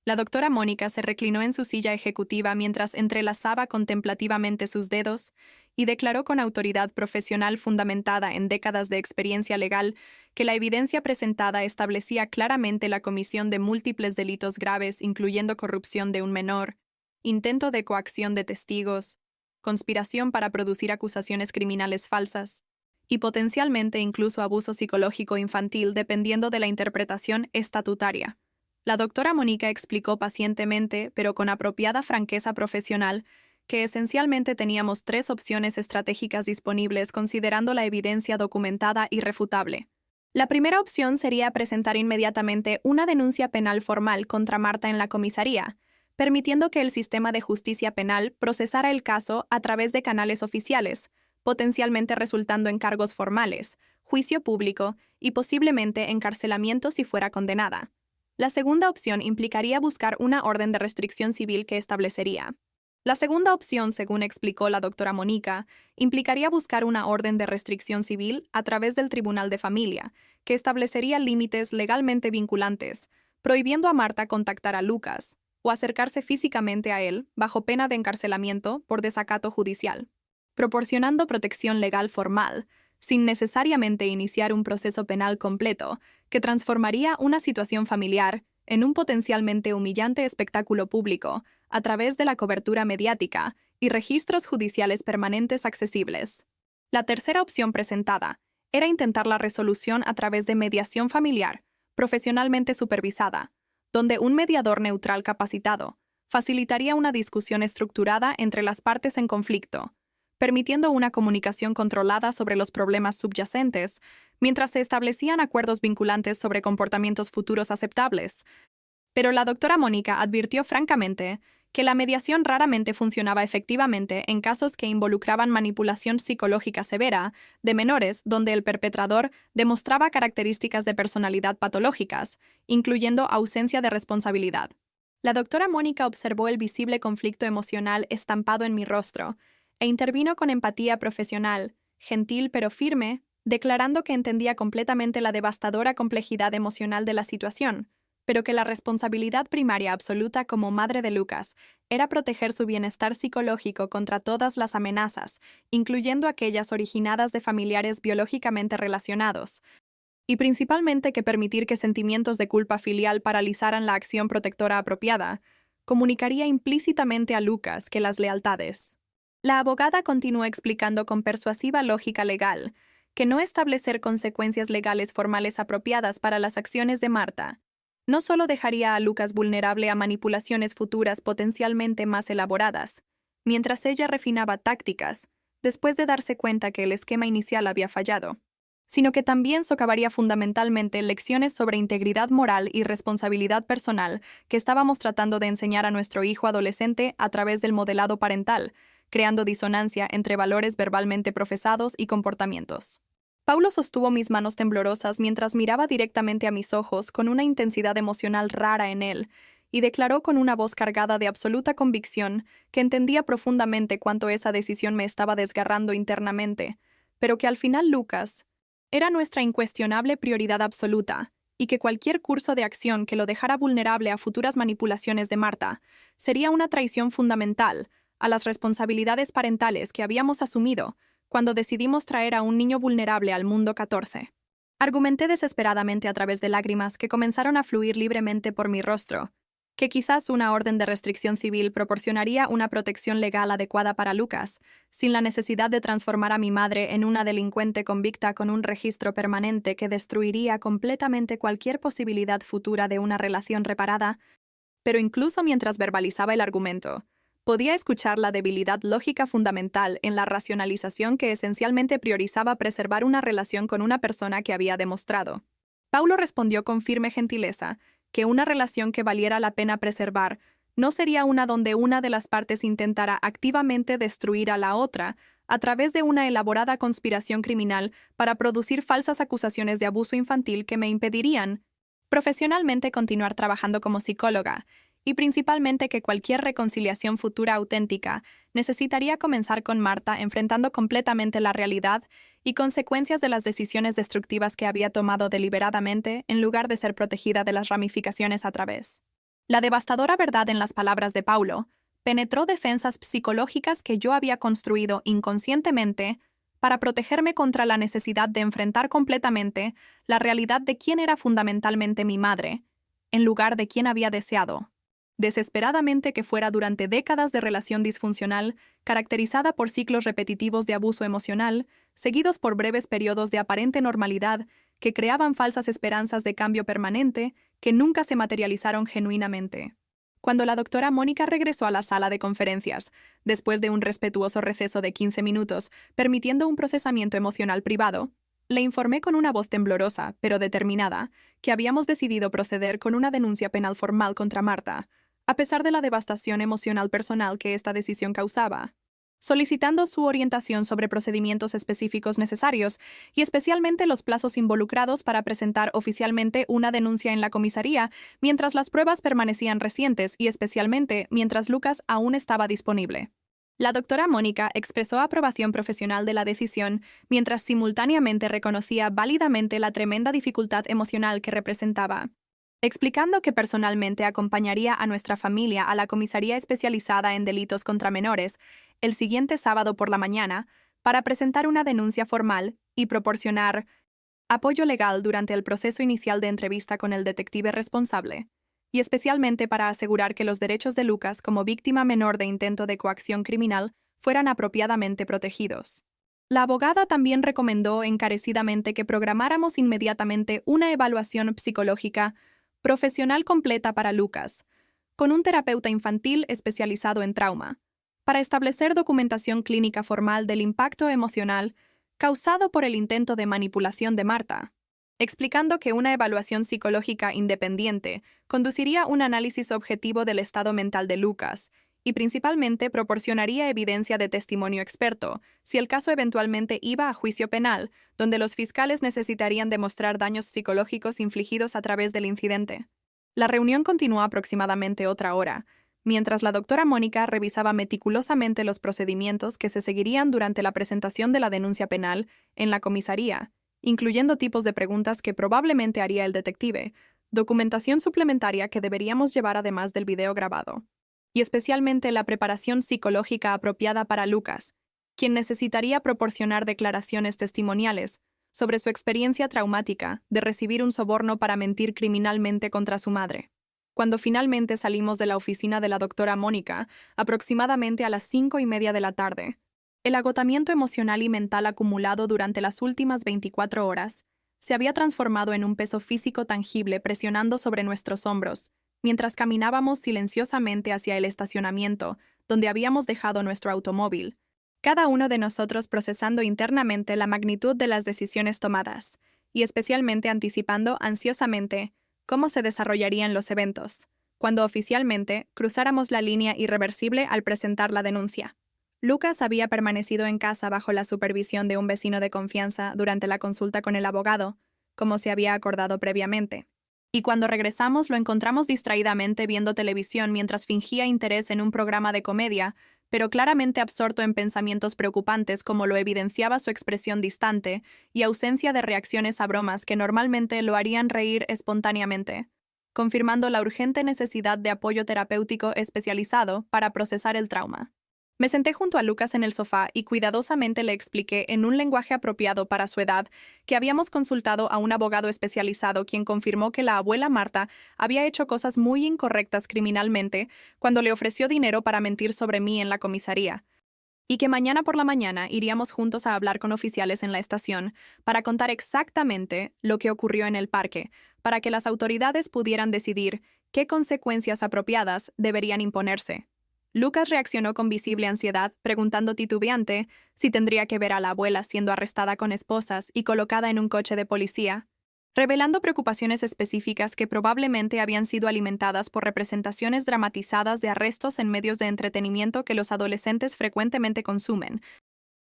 la doctora Mónica se reclinó en su silla ejecutiva mientras entrelazaba contemplativamente sus dedos y declaró con autoridad profesional fundamentada en décadas de experiencia legal que la evidencia presentada establecía claramente la comisión de múltiples delitos graves, incluyendo corrupción de un menor, intento de coacción de testigos, conspiración para producir acusaciones criminales falsas y potencialmente incluso abuso psicológico infantil dependiendo de la interpretación estatutaria. La doctora Mónica explicó pacientemente, pero con apropiada franqueza profesional, que esencialmente teníamos 3 opciones estratégicas disponibles considerando la evidencia documentada irrefutable. La primera opción sería presentar inmediatamente una denuncia penal formal contra Marta en la comisaría, permitiendo que el sistema de justicia penal procesara el caso a través de canales oficiales, potencialmente resultando en cargos formales, juicio público y posiblemente encarcelamiento si fuera condenada. La segunda opción implicaría buscar una orden de restricción civil que establecería. La segunda opción, según explicó la doctora Mónica, implicaría buscar una orden de restricción civil a través del Tribunal de Familia, que establecería límites legalmente vinculantes, prohibiendo a Marta contactar a Lucas o acercarse físicamente a él bajo pena de encarcelamiento por desacato judicial, proporcionando protección legal formal, sin necesariamente iniciar un proceso penal completo, que transformaría una situación familiar en un potencialmente humillante espectáculo público a través de la cobertura mediática y registros judiciales permanentes accesibles. La tercera opción presentada era intentar la resolución a través de mediación familiar, profesionalmente supervisada, donde un mediador neutral capacitado facilitaría una discusión estructurada entre las partes en conflicto, permitiendo una comunicación controlada sobre los problemas subyacentes, mientras se establecían acuerdos vinculantes sobre comportamientos futuros aceptables. Pero la doctora Mónica advirtió francamente que la mediación raramente funcionaba efectivamente en casos que involucraban manipulación psicológica severa de menores donde el perpetrador demostraba características de personalidad patológicas, incluyendo ausencia de responsabilidad. La doctora Mónica observó el visible conflicto emocional estampado en mi rostro e intervino con empatía profesional, gentil pero firme, declarando que entendía completamente la devastadora complejidad emocional de la situación, pero que la responsabilidad primaria absoluta como madre de Lucas era proteger su bienestar psicológico contra todas las amenazas, incluyendo aquellas originadas de familiares biológicamente relacionados, y principalmente que permitir que sentimientos de culpa filial paralizaran la acción protectora apropiada, comunicaría implícitamente a Lucas que las lealtades. La abogada continuó explicando con persuasiva lógica legal que no establecer consecuencias legales formales apropiadas para las acciones de Marta no solo dejaría a Lucas vulnerable a manipulaciones futuras potencialmente más elaboradas, mientras ella refinaba tácticas, después de darse cuenta que el esquema inicial había fallado, sino que también socavaría fundamentalmente lecciones sobre integridad moral y responsabilidad personal que estábamos tratando de enseñar a nuestro hijo adolescente a través del modelado parental, creando disonancia entre valores verbalmente profesados y comportamientos. Paulo sostuvo mis manos temblorosas mientras miraba directamente a mis ojos con una intensidad emocional rara en él, y declaró con una voz cargada de absoluta convicción que entendía profundamente cuánto esa decisión me estaba desgarrando internamente, pero que al final Lucas era nuestra incuestionable prioridad absoluta, y que cualquier curso de acción que lo dejara vulnerable a futuras manipulaciones de Marta sería una traición fundamental a las responsabilidades parentales que habíamos asumido cuando decidimos traer a un niño vulnerable al mundo 14. Argumenté desesperadamente a través de lágrimas que comenzaron a fluir libremente por mi rostro, que quizás una orden de restricción civil proporcionaría una protección legal adecuada para Lucas, sin la necesidad de transformar a mi madre en una delincuente convicta con un registro permanente que destruiría completamente cualquier posibilidad futura de una relación reparada. Pero incluso mientras verbalizaba el argumento, podía escuchar la debilidad lógica fundamental en la racionalización que esencialmente priorizaba preservar una relación con una persona que había demostrado. Paulo respondió con firme gentileza que una relación que valiera la pena preservar no sería una donde una de las partes intentara activamente destruir a la otra a través de una elaborada conspiración criminal para producir falsas acusaciones de abuso infantil que me impedirían profesionalmente continuar trabajando como psicóloga, y principalmente que cualquier reconciliación futura auténtica necesitaría comenzar con Marta enfrentando completamente la realidad y consecuencias de las decisiones destructivas que había tomado deliberadamente en lugar de ser protegida de las ramificaciones a través. La devastadora verdad en las palabras de Paulo penetró defensas psicológicas que yo había construido inconscientemente para protegerme contra la necesidad de enfrentar completamente la realidad de quién era fundamentalmente mi madre, en lugar de quién había deseado desesperadamente que fuera durante décadas de relación disfuncional, caracterizada por ciclos repetitivos de abuso emocional, seguidos por breves periodos de aparente normalidad que creaban falsas esperanzas de cambio permanente que nunca se materializaron genuinamente. Cuando la doctora Mónica regresó a la sala de conferencias, después de un respetuoso receso de 15 minutos, permitiendo un procesamiento emocional privado, le informé con una voz temblorosa, pero determinada, que habíamos decidido proceder con una denuncia penal formal contra Marta, a pesar de la devastación emocional personal que esta decisión causaba. solicitando su orientación sobre procedimientos específicos necesarios y especialmente los plazos involucrados para presentar oficialmente una denuncia en la comisaría mientras las pruebas permanecían recientes y especialmente mientras Lucas aún estaba disponible. La doctora Mónica expresó aprobación profesional de la decisión, mientras simultáneamente reconocía válidamente la tremenda dificultad emocional que representaba, explicando que personalmente acompañaría a nuestra familia a la comisaría especializada en delitos contra menores el siguiente sábado por la mañana para presentar una denuncia formal y proporcionar apoyo legal durante el proceso inicial de entrevista con el detective responsable, y especialmente para asegurar que los derechos de Lucas como víctima menor de intento de coacción criminal fueran apropiadamente protegidos. La abogada también recomendó encarecidamente que programáramos inmediatamente una evaluación psicológica profesional completa para Lucas, con un terapeuta infantil especializado en trauma, para establecer documentación clínica formal del impacto emocional causado por el intento de manipulación de Marta, explicando que una evaluación psicológica independiente conduciría un análisis objetivo del estado mental de Lucas y principalmente proporcionaría evidencia de testimonio experto si el caso eventualmente iba a juicio penal, donde los fiscales necesitarían demostrar daños psicológicos infligidos a través del incidente. La reunión continuó aproximadamente otra hora, mientras la doctora Mónica revisaba meticulosamente los procedimientos que se seguirían durante la presentación de la denuncia penal en la comisaría, incluyendo tipos de preguntas que probablemente haría el detective, documentación suplementaria que deberíamos llevar además del video grabado, y especialmente la preparación psicológica apropiada para Lucas, quien necesitaría proporcionar declaraciones testimoniales sobre su experiencia traumática de recibir un soborno para mentir criminalmente contra su madre. Cuando finalmente salimos de la oficina de la doctora Mónica, aproximadamente a las 5:30 de la tarde, el agotamiento emocional y mental acumulado durante las últimas 24 horas se había transformado en un peso físico tangible presionando sobre nuestros hombros, mientras caminábamos silenciosamente hacia el estacionamiento donde habíamos dejado nuestro automóvil, cada uno de nosotros procesando internamente la magnitud de las decisiones tomadas, y especialmente anticipando ansiosamente cómo se desarrollarían los eventos, cuando oficialmente cruzáramos la línea irreversible al presentar la denuncia. Lucas había permanecido en casa bajo la supervisión de un vecino de confianza durante la consulta con el abogado, como se había acordado previamente. Y cuando regresamos lo encontramos distraídamente viendo televisión mientras fingía interés en un programa de comedia, pero claramente absorto en pensamientos preocupantes como lo evidenciaba su expresión distante y ausencia de reacciones a bromas que normalmente lo harían reír espontáneamente, confirmando la urgente necesidad de apoyo terapéutico especializado para procesar el trauma. Me senté junto a Lucas en el sofá y cuidadosamente le expliqué en un lenguaje apropiado para su edad que habíamos consultado a un abogado especializado quien confirmó que la abuela Marta había hecho cosas muy incorrectas criminalmente cuando le ofreció dinero para mentir sobre mí en la comisaría, y que mañana por la mañana iríamos juntos a hablar con oficiales en la estación para contar exactamente lo que ocurrió en el parque, para que las autoridades pudieran decidir qué consecuencias apropiadas deberían imponerse. Lucas reaccionó con visible ansiedad, preguntando titubeante si tendría que ver a la abuela siendo arrestada con esposas y colocada en un coche de policía, revelando preocupaciones específicas que probablemente habían sido alimentadas por representaciones dramatizadas de arrestos en medios de entretenimiento que los adolescentes frecuentemente consumen,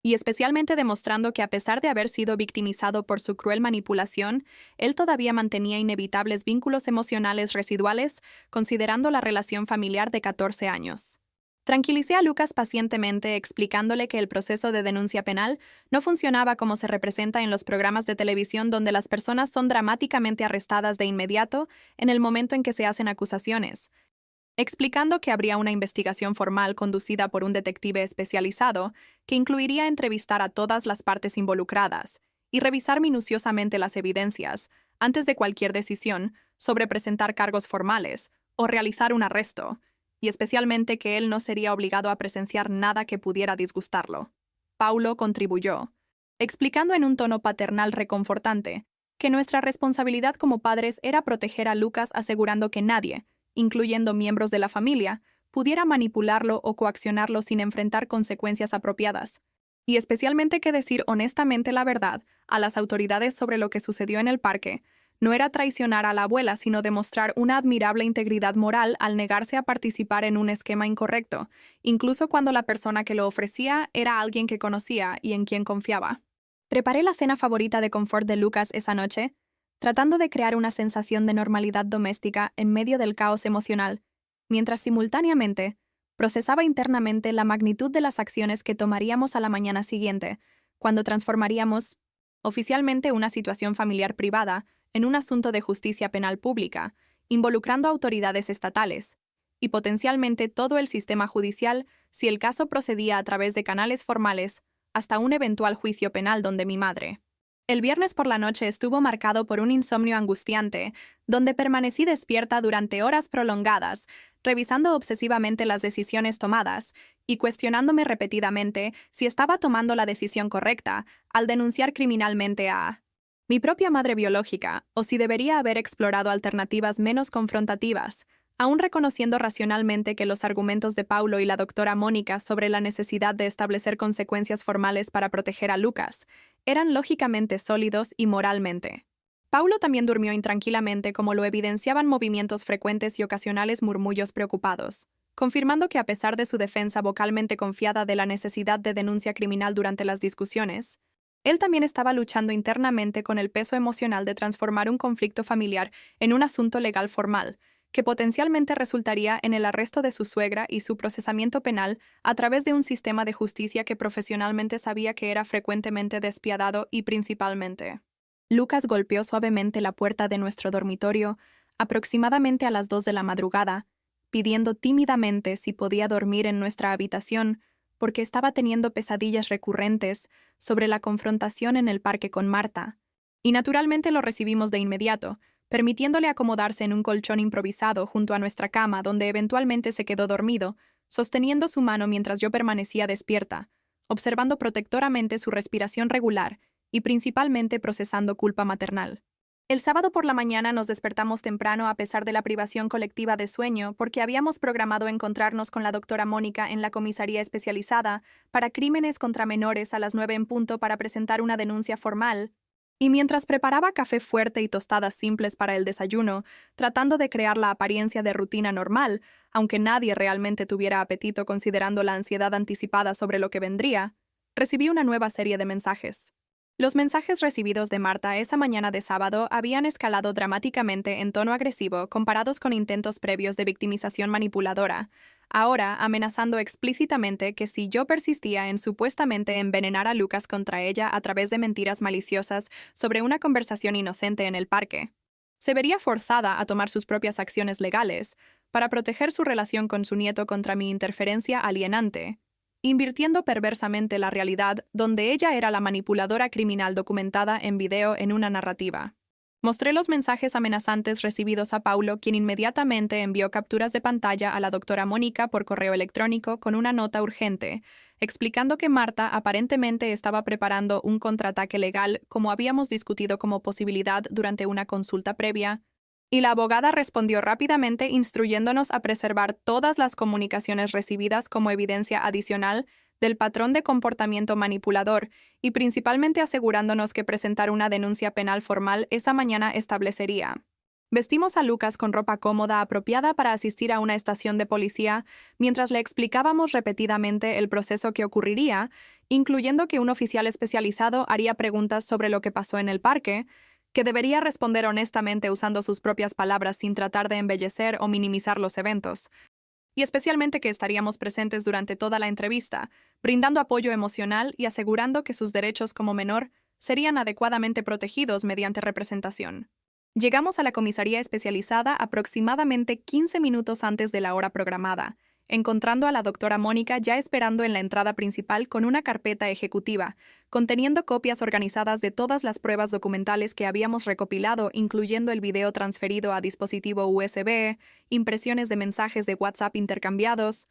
y especialmente demostrando que a pesar de haber sido victimizado por su cruel manipulación, él todavía mantenía inevitables vínculos emocionales residuales, considerando la relación familiar de 14 años. Tranquilicé a Lucas pacientemente explicándole que el proceso de denuncia penal no funcionaba como se representa en los programas de televisión donde las personas son dramáticamente arrestadas de inmediato en el momento en que se hacen acusaciones, explicando que habría una investigación formal conducida por un detective especializado que incluiría entrevistar a todas las partes involucradas y revisar minuciosamente las evidencias antes de cualquier decisión sobre presentar cargos formales o realizar un arresto, y especialmente que él no sería obligado a presenciar nada que pudiera disgustarlo. Paulo contribuyó, explicando en un tono paternal reconfortante que nuestra responsabilidad como padres era proteger a Lucas asegurando que nadie, incluyendo miembros de la familia, pudiera manipularlo o coaccionarlo sin enfrentar consecuencias apropiadas, y especialmente que decir honestamente la verdad a las autoridades sobre lo que sucedió en el parque no era traicionar a la abuela, sino demostrar una admirable integridad moral al negarse a participar en un esquema incorrecto, incluso cuando la persona que lo ofrecía era alguien que conocía y en quien confiaba. Preparé la cena favorita de confort de Lucas esa noche, tratando de crear una sensación de normalidad doméstica en medio del caos emocional, mientras simultáneamente procesaba internamente la magnitud de las acciones que tomaríamos a la mañana siguiente, cuando transformaríamos oficialmente una situación familiar privada en un asunto de justicia penal pública, involucrando autoridades estatales, y potencialmente todo el sistema judicial si el caso procedía a través de canales formales hasta un eventual juicio penal donde mi madre. El viernes por la noche estuvo marcado por un insomnio angustiante, donde permanecí despierta durante horas prolongadas, revisando obsesivamente las decisiones tomadas y cuestionándome repetidamente si estaba tomando la decisión correcta al denunciar criminalmente a mi propia madre biológica o si debería haber explorado alternativas menos confrontativas, aún reconociendo racionalmente que los argumentos de Paulo y la doctora Mónica sobre la necesidad de establecer consecuencias formales para proteger a Lucas eran lógicamente sólidos y moralmente. Paulo también durmió intranquilamente, como lo evidenciaban movimientos frecuentes y ocasionales murmullos preocupados, confirmando que a pesar de su defensa vocalmente confiada de la necesidad de denuncia criminal durante las discusiones, él también estaba luchando internamente con el peso emocional de transformar un conflicto familiar en un asunto legal formal, que potencialmente resultaría en el arresto de su suegra y su procesamiento penal a través de un sistema de justicia que profesionalmente sabía que era frecuentemente despiadado y principalmente. Lucas golpeó suavemente la puerta de nuestro dormitorio, aproximadamente a las 2 de la madrugada, pidiendo tímidamente si podía dormir en nuestra habitación, porque estaba teniendo pesadillas recurrentes sobre la confrontación en el parque con Marta, y naturalmente lo recibimos de inmediato, permitiéndole acomodarse en un colchón improvisado junto a nuestra cama, donde eventualmente se quedó dormido, sosteniendo su mano mientras yo permanecía despierta, observando protectoramente su respiración regular y principalmente procesando culpa maternal. El sábado por la mañana nos despertamos temprano a pesar de la privación colectiva de sueño, porque habíamos programado encontrarnos con la doctora Mónica en la comisaría especializada para crímenes contra menores a las 9 en punto para presentar una denuncia formal. Y mientras preparaba café fuerte y tostadas simples para el desayuno, tratando de crear la apariencia de rutina normal, aunque nadie realmente tuviera apetito considerando la ansiedad anticipada sobre lo que vendría, recibí una nueva serie de mensajes. Los mensajes recibidos de Marta esa mañana de sábado habían escalado dramáticamente en tono agresivo comparados con intentos previos de victimización manipuladora, ahora amenazando explícitamente que si yo persistía en supuestamente envenenar a Lucas contra ella a través de mentiras maliciosas sobre una conversación inocente en el parque, se vería forzada a tomar sus propias acciones legales para proteger su relación con su nieto contra mi interferencia alienante, invirtiendo perversamente la realidad donde ella era la manipuladora criminal documentada en video en una narrativa. Mostré los mensajes amenazantes recibidos a Paulo, quien inmediatamente envió capturas de pantalla a la doctora Mónica por correo electrónico con una nota urgente, explicando que Marta aparentemente estaba preparando un contraataque legal, como habíamos discutido como posibilidad durante una consulta previa, y la abogada respondió rápidamente instruyéndonos a preservar todas las comunicaciones recibidas como evidencia adicional del patrón de comportamiento manipulador y principalmente asegurándonos que presentar una denuncia penal formal esa mañana establecería. Vestimos a Lucas con ropa cómoda apropiada para asistir a una estación de policía mientras le explicábamos repetidamente el proceso que ocurriría, incluyendo que un oficial especializado haría preguntas sobre lo que pasó en el parque, que debería responder honestamente usando sus propias palabras sin tratar de embellecer o minimizar los eventos, y especialmente que estaríamos presentes durante toda la entrevista, brindando apoyo emocional y asegurando que sus derechos como menor serían adecuadamente protegidos mediante representación. Llegamos a la comisaría especializada aproximadamente 15 minutos antes de la hora programada, encontrando a la doctora Mónica ya esperando en la entrada principal con una carpeta ejecutiva, conteniendo copias organizadas de todas las pruebas documentales que habíamos recopilado, incluyendo el video transferido a dispositivo USB, impresiones de mensajes de WhatsApp intercambiados,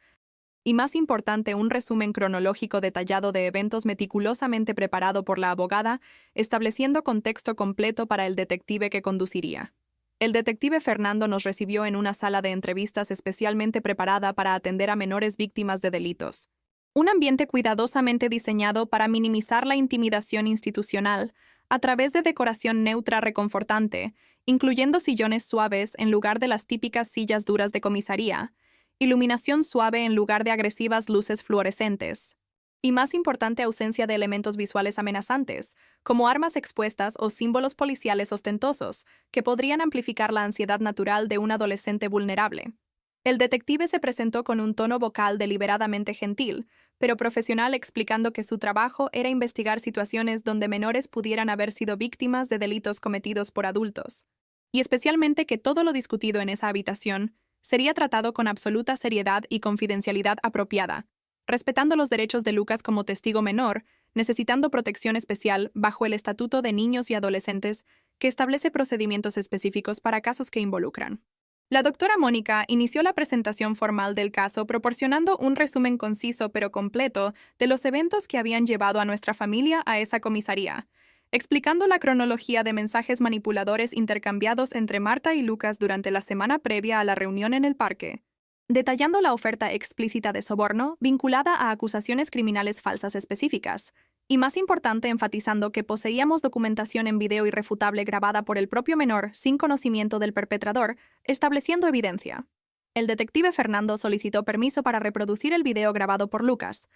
y más importante, un resumen cronológico detallado de eventos meticulosamente preparado por la abogada, estableciendo contexto completo para el detective que conduciría. El detective Fernando nos recibió en una sala de entrevistas especialmente preparada para atender a menores víctimas de delitos. Un ambiente cuidadosamente diseñado para minimizar la intimidación institucional a través de decoración neutra reconfortante incluyendo sillones suaves en lugar de las típicas sillas duras de comisaría, iluminación suave en lugar de agresivas luces fluorescentes, y más importante, ausencia de elementos visuales amenazantes, como armas expuestas o símbolos policiales ostentosos, que podrían amplificar la ansiedad natural de un adolescente vulnerable. El detective se presentó con un tono vocal deliberadamente gentil, pero profesional, explicando que su trabajo era investigar situaciones donde menores pudieran haber sido víctimas de delitos cometidos por adultos, y especialmente que todo lo discutido en esa habitación sería tratado con absoluta seriedad y confidencialidad apropiada, respetando los derechos de Lucas como testigo menor, necesitando protección especial bajo el Estatuto de Niños y Adolescentes, que establece procedimientos específicos para casos que involucran. La doctora Mónica inició la presentación formal del caso proporcionando un resumen conciso pero completo de los eventos que habían llevado a nuestra familia a esa comisaría, explicando la cronología de mensajes manipuladores intercambiados entre Marta y Lucas durante la semana previa a la reunión en el parque, detallando la oferta explícita de soborno vinculada a acusaciones criminales falsas específicas, y más importante, enfatizando que poseíamos documentación en video irrefutable grabada por el propio menor sin conocimiento del perpetrador, estableciendo evidencia. El detective Fernando solicitó permiso para reproducir el video grabado por Lucas,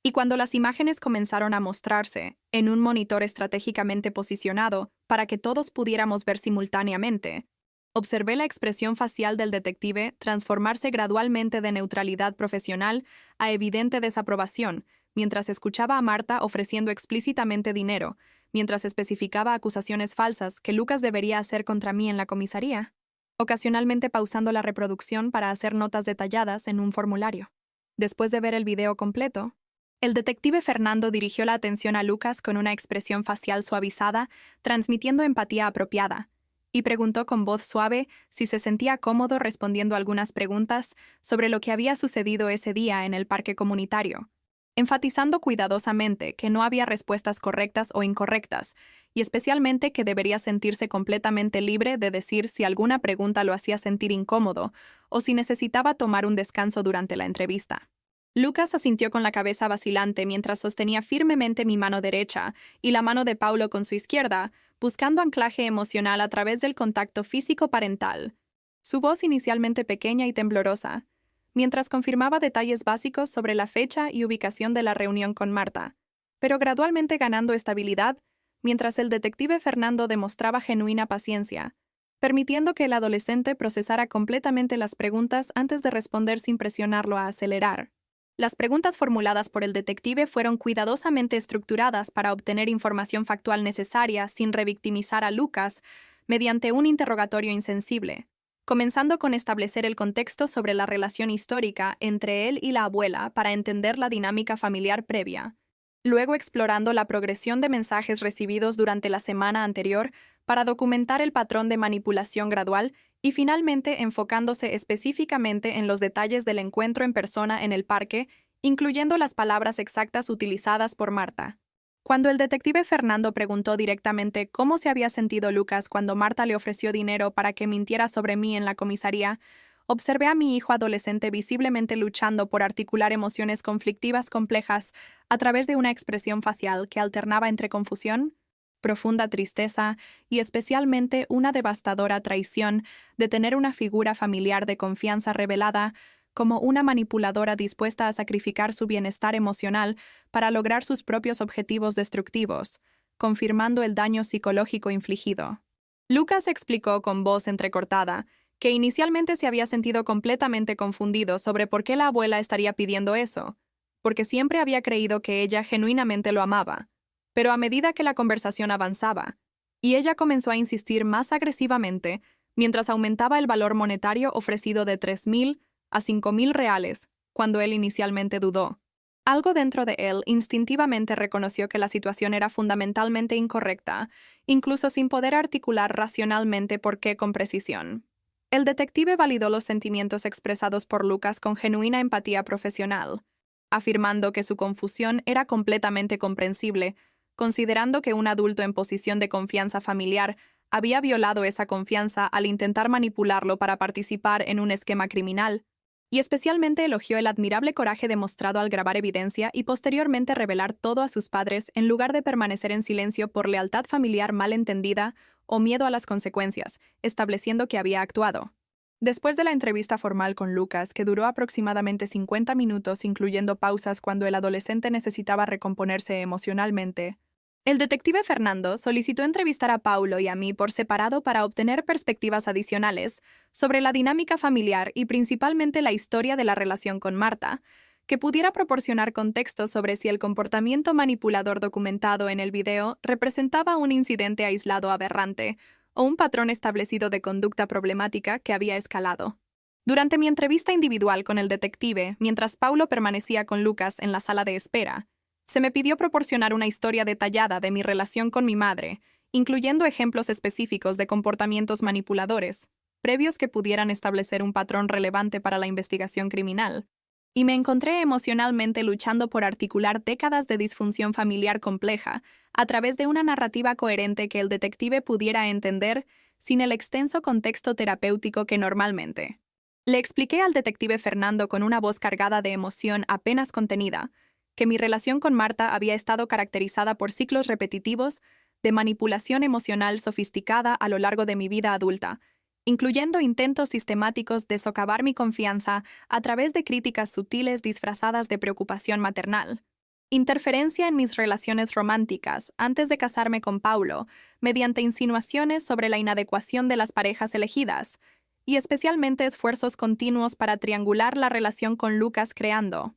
y cuando las imágenes comenzaron a mostrarse en un monitor estratégicamente posicionado para que todos pudiéramos ver simultáneamente, observé la expresión facial del detective transformarse gradualmente de neutralidad profesional a evidente desaprobación, mientras escuchaba a Marta ofreciendo explícitamente dinero, mientras especificaba acusaciones falsas que Lucas debería hacer contra mí en la comisaría, ocasionalmente pausando la reproducción para hacer notas detalladas en un formulario. Después de ver el video completo, el detective Fernando dirigió la atención a Lucas con una expresión facial suavizada, transmitiendo empatía apropiada, y preguntó con voz suave si se sentía cómodo respondiendo algunas preguntas sobre lo que había sucedido ese día en el parque comunitario, enfatizando cuidadosamente que no había respuestas correctas o incorrectas, y especialmente que debería sentirse completamente libre de decir si alguna pregunta lo hacía sentir incómodo o si necesitaba tomar un descanso durante la entrevista. Lucas asintió con la cabeza vacilante mientras sostenía firmemente mi mano derecha y la mano de Paulo con su izquierda, buscando anclaje emocional a través del contacto físico parental. Su voz inicialmente pequeña y temblorosa, mientras confirmaba detalles básicos sobre la fecha y ubicación de la reunión con Marta, pero gradualmente ganando estabilidad, mientras el detective Fernando demostraba genuina paciencia, permitiendo que el adolescente procesara completamente las preguntas antes de responder sin presionarlo a acelerar. Las preguntas formuladas por el detective fueron cuidadosamente estructuradas para obtener información factual necesaria sin revictimizar a Lucas mediante un interrogatorio insensible, comenzando con establecer el contexto sobre la relación histórica entre él y la abuela para entender la dinámica familiar previa, luego explorando la progresión de mensajes recibidos durante la semana anterior para documentar el patrón de manipulación gradual y finalmente enfocándose específicamente en los detalles del encuentro en persona en el parque, incluyendo las palabras exactas utilizadas por Marta. Cuando el detective Fernando preguntó directamente cómo se había sentido Lucas cuando Marta le ofreció dinero para que mintiera sobre mí en la comisaría, observé a mi hijo adolescente visiblemente luchando por articular emociones conflictivas complejas a través de una expresión facial que alternaba entre confusión, profunda tristeza y especialmente una devastadora traición de tener una figura familiar de confianza revelada como una manipuladora dispuesta a sacrificar su bienestar emocional para lograr sus propios objetivos destructivos, confirmando el daño psicológico infligido. Lucas explicó con voz entrecortada que inicialmente se había sentido completamente confundido sobre por qué la abuela estaría pidiendo eso, porque siempre había creído que ella genuinamente lo amaba. Pero a medida que la conversación avanzaba, y ella comenzó a insistir más agresivamente, mientras aumentaba el valor monetario ofrecido de 3,000 a 5,000 reales, cuando él inicialmente dudó. Algo dentro de él instintivamente reconoció que la situación era fundamentalmente incorrecta, incluso sin poder articular racionalmente por qué con precisión. El detective validó los sentimientos expresados por Lucas con genuina empatía profesional, afirmando que su confusión era completamente comprensible, considerando que un adulto en posición de confianza familiar había violado esa confianza al intentar manipularlo para participar en un esquema criminal, y especialmente elogió el admirable coraje demostrado al grabar evidencia y posteriormente revelar todo a sus padres en lugar de permanecer en silencio por lealtad familiar mal entendida o miedo a las consecuencias, estableciendo que había actuado. Después de la entrevista formal con Lucas, que duró aproximadamente 50 minutos, incluyendo pausas cuando el adolescente necesitaba recomponerse emocionalmente, el detective Fernando solicitó entrevistar a Paulo y a mí por separado para obtener perspectivas adicionales sobre la dinámica familiar y principalmente la historia de la relación con Marta, que pudiera proporcionar contexto sobre si el comportamiento manipulador documentado en el video representaba un incidente aislado aberrante o un patrón establecido de conducta problemática que había escalado. Durante mi entrevista individual con el detective, mientras Paulo permanecía con Lucas en la sala de espera, se me pidió proporcionar una historia detallada de mi relación con mi madre, incluyendo ejemplos específicos de comportamientos manipuladores, previos que pudieran establecer un patrón relevante para la investigación criminal. Y me encontré emocionalmente luchando por articular décadas de disfunción familiar compleja a través de una narrativa coherente que el detective pudiera entender sin el extenso contexto terapéutico que normalmente. Le expliqué al detective Fernando con una voz cargada de emoción apenas contenida que mi relación con Marta había estado caracterizada por ciclos repetitivos de manipulación emocional sofisticada a lo largo de mi vida adulta, incluyendo intentos sistemáticos de socavar mi confianza a través de críticas sutiles disfrazadas de preocupación maternal, interferencia en mis relaciones románticas antes de casarme con Paulo, mediante insinuaciones sobre la inadecuación de las parejas elegidas, y especialmente esfuerzos continuos para triangular la relación con Lucas creando.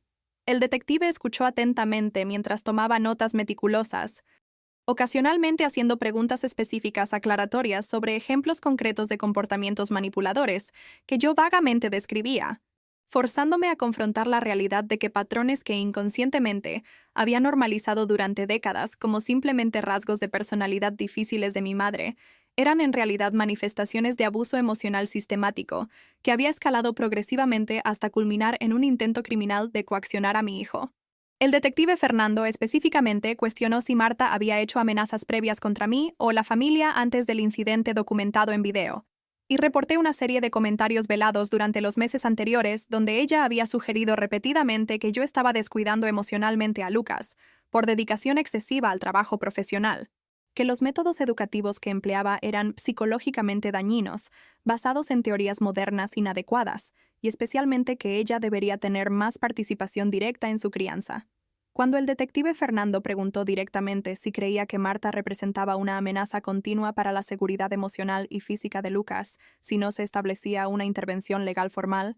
El detective escuchó atentamente mientras tomaba notas meticulosas, ocasionalmente haciendo preguntas específicas aclaratorias sobre ejemplos concretos de comportamientos manipuladores que yo vagamente describía, forzándome a confrontar la realidad de que patrones que inconscientemente había normalizado durante décadas como simplemente rasgos de personalidad difíciles de mi madre, eran en realidad manifestaciones de abuso emocional sistemático que había escalado progresivamente hasta culminar en un intento criminal de coaccionar a mi hijo. El detective Fernando específicamente cuestionó si Marta había hecho amenazas previas contra mí o la familia antes del incidente documentado en video, y reporté una serie de comentarios velados durante los meses anteriores donde ella había sugerido repetidamente que yo estaba descuidando emocionalmente a Lucas por dedicación excesiva al trabajo profesional, que los métodos educativos que empleaba eran psicológicamente dañinos, basados en teorías modernas inadecuadas, y especialmente que ella debería tener más participación directa en su crianza. Cuando el detective Fernando preguntó directamente si creía que Marta representaba una amenaza continua para la seguridad emocional y física de Lucas si no se establecía una intervención legal formal,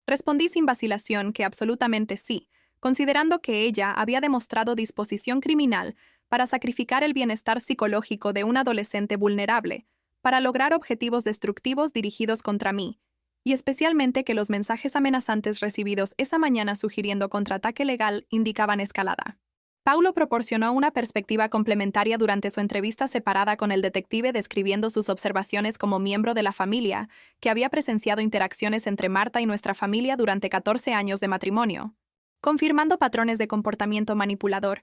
respondí sin vacilación que absolutamente sí, considerando que ella había demostrado disposición criminal para sacrificar el bienestar psicológico de un adolescente vulnerable, para lograr objetivos destructivos dirigidos contra mí, y especialmente que los mensajes amenazantes recibidos esa mañana sugiriendo contraataque legal indicaban escalada. Paulo proporcionó una perspectiva complementaria durante su entrevista separada con el detective describiendo sus observaciones como miembro de la familia, que había presenciado interacciones entre Marta y nuestra familia durante 14 años de matrimonio, confirmando patrones de comportamiento manipulador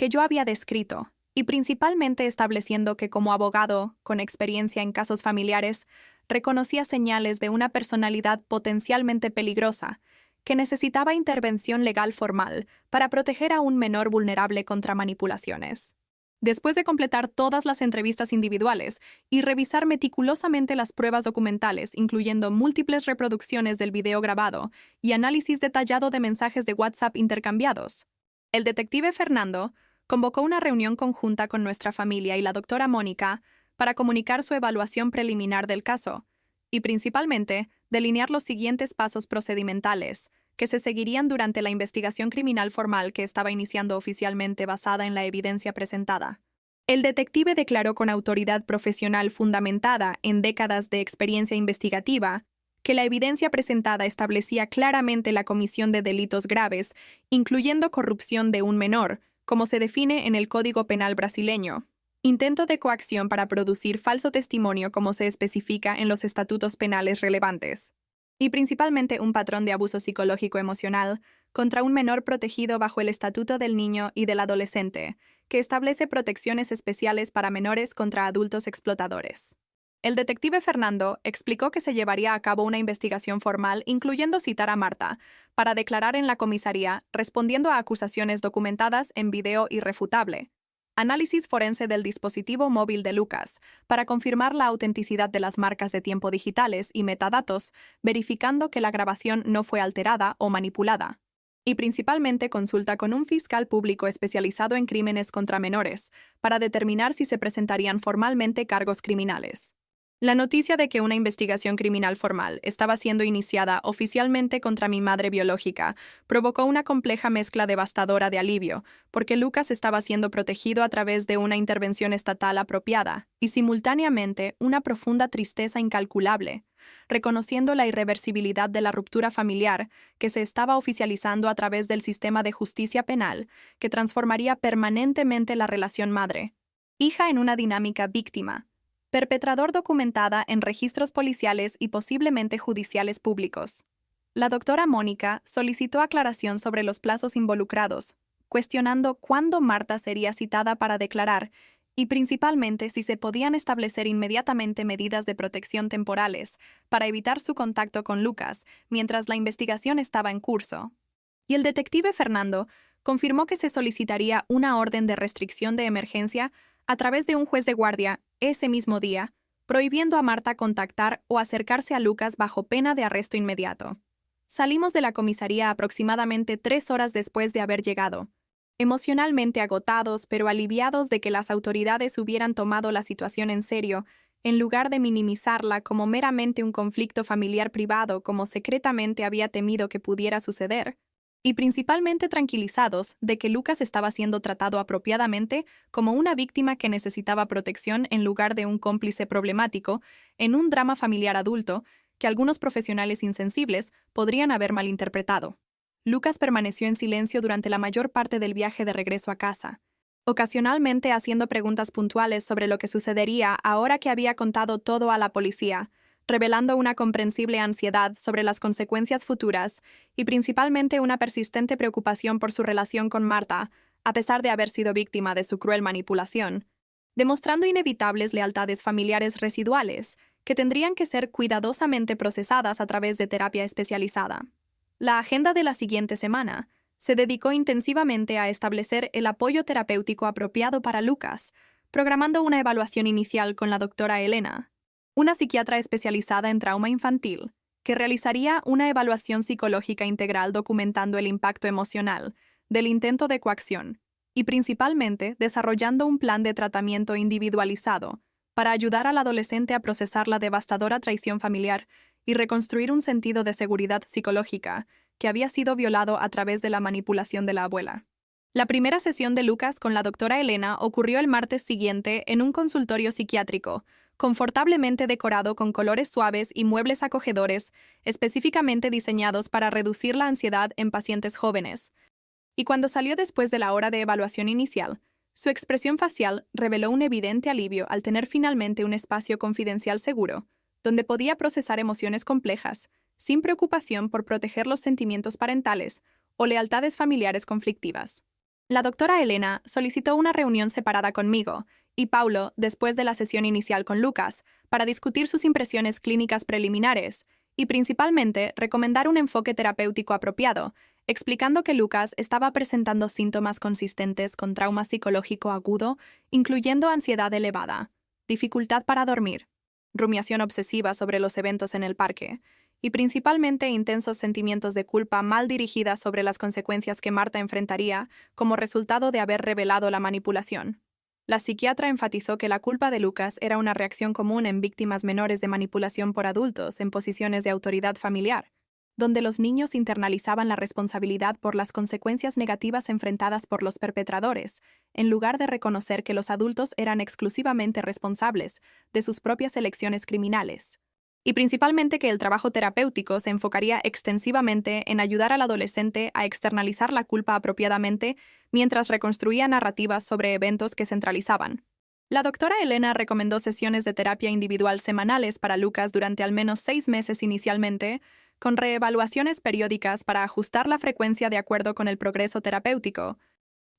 que yo había descrito, y principalmente estableciendo que como abogado, con experiencia en casos familiares, reconocía señales de una personalidad potencialmente peligrosa, que necesitaba intervención legal formal para proteger a un menor vulnerable contra manipulaciones. Después de completar todas las entrevistas individuales y revisar meticulosamente las pruebas documentales, incluyendo múltiples reproducciones del video grabado y análisis detallado de mensajes de WhatsApp intercambiados, el detective Fernando convocó una reunión conjunta con nuestra familia y la doctora Mónica para comunicar su evaluación preliminar del caso y, principalmente, delinear los siguientes pasos procedimentales que se seguirían durante la investigación criminal formal que estaba iniciando oficialmente basada en la evidencia presentada. El detective declaró con autoridad profesional fundamentada en décadas de experiencia investigativa que la evidencia presentada establecía claramente la comisión de delitos graves, incluyendo corrupción de un menor, como se define en el Código Penal brasileño, intento de coacción para producir falso testimonio como se especifica en los estatutos penales relevantes, y principalmente un patrón de abuso psicológico emocional contra un menor protegido bajo el Estatuto del Niño y del Adolescente, que establece protecciones especiales para menores contra adultos explotadores. El detective Fernando explicó que se llevaría a cabo una investigación formal, incluyendo citar a Marta, para declarar en la comisaría, respondiendo a acusaciones documentadas en video irrefutable, análisis forense del dispositivo móvil de Lucas para confirmar la autenticidad de las marcas de tiempo digitales y metadatos, verificando que la grabación no fue alterada o manipulada. Y principalmente consulta con un fiscal público especializado en crímenes contra menores para determinar si se presentarían formalmente cargos criminales. La noticia de que una investigación criminal formal estaba siendo iniciada oficialmente contra mi madre biológica provocó una compleja mezcla devastadora de alivio, porque Lucas estaba siendo protegido a través de una intervención estatal apropiada, y simultáneamente una profunda tristeza incalculable, reconociendo la irreversibilidad de la ruptura familiar que se estaba oficializando a través del sistema de justicia penal, que transformaría permanentemente la relación madre-hija en una dinámica víctima, perpetrador documentada en registros policiales y posiblemente judiciales públicos. La doctora Mónica solicitó aclaración sobre los plazos involucrados, cuestionando cuándo Marta sería citada para declarar y principalmente si se podían establecer inmediatamente medidas de protección temporales para evitar su contacto con Lucas mientras la investigación estaba en curso. Y el detective Fernando confirmó que se solicitaría una orden de restricción de emergencia a través de un juez de guardia ese mismo día, prohibiendo a Marta contactar o acercarse a Lucas bajo pena de arresto inmediato. Salimos de la comisaría aproximadamente 3 horas después de haber llegado, emocionalmente agotados pero aliviados de que las autoridades hubieran tomado la situación en serio, en lugar de minimizarla como meramente un conflicto familiar privado como secretamente había temido que pudiera suceder, y principalmente tranquilizados de que Lucas estaba siendo tratado apropiadamente como una víctima que necesitaba protección en lugar de un cómplice problemático en un drama familiar adulto que algunos profesionales insensibles podrían haber malinterpretado. Lucas permaneció en silencio durante la mayor parte del viaje de regreso a casa, ocasionalmente haciendo preguntas puntuales sobre lo que sucedería ahora que había contado todo a la policía, revelando una comprensible ansiedad sobre las consecuencias futuras y principalmente una persistente preocupación por su relación con Marta, a pesar de haber sido víctima de su cruel manipulación, demostrando inevitables lealtades familiares residuales que tendrían que ser cuidadosamente procesadas a través de terapia especializada. La agenda de la siguiente semana se dedicó intensivamente a establecer el apoyo terapéutico apropiado para Lucas, programando una evaluación inicial con la doctora Elena, una psiquiatra especializada en trauma infantil, que realizaría una evaluación psicológica integral documentando el impacto emocional del intento de coacción y principalmente desarrollando un plan de tratamiento individualizado para ayudar al adolescente a procesar la devastadora traición familiar y reconstruir un sentido de seguridad psicológica que había sido violado a través de la manipulación de la abuela. La primera sesión de Lucas con la doctora Elena ocurrió el martes siguiente en un consultorio psiquiátrico, confortablemente decorado con colores suaves y muebles acogedores, específicamente diseñados para reducir la ansiedad en pacientes jóvenes. Y cuando salió después de la hora de evaluación inicial, su expresión facial reveló un evidente alivio al tener finalmente un espacio confidencial seguro, donde podía procesar emociones complejas, sin preocupación por proteger los sentimientos parentales o lealtades familiares conflictivas. La doctora Elena solicitó una reunión separada conmigo y Paulo después de la sesión inicial con Lucas para discutir sus impresiones clínicas preliminares y principalmente recomendar un enfoque terapéutico apropiado, explicando que Lucas estaba presentando síntomas consistentes con trauma psicológico agudo, incluyendo ansiedad elevada, dificultad para dormir, rumiación obsesiva sobre los eventos en el parque, y principalmente intensos sentimientos de culpa mal dirigida sobre las consecuencias que Marta enfrentaría como resultado de haber revelado la manipulación. La psiquiatra enfatizó que la culpa de Lucas era una reacción común en víctimas menores de manipulación por adultos en posiciones de autoridad familiar, donde los niños internalizaban la responsabilidad por las consecuencias negativas enfrentadas por los perpetradores, en lugar de reconocer que los adultos eran exclusivamente responsables de sus propias elecciones criminales. Y principalmente que el trabajo terapéutico se enfocaría extensivamente en ayudar al adolescente a externalizar la culpa apropiadamente mientras reconstruía narrativas sobre eventos que centralizaban. La doctora Elena recomendó sesiones de terapia individual semanales para Lucas durante al menos 6 meses inicialmente, con reevaluaciones periódicas para ajustar la frecuencia de acuerdo con el progreso terapéutico,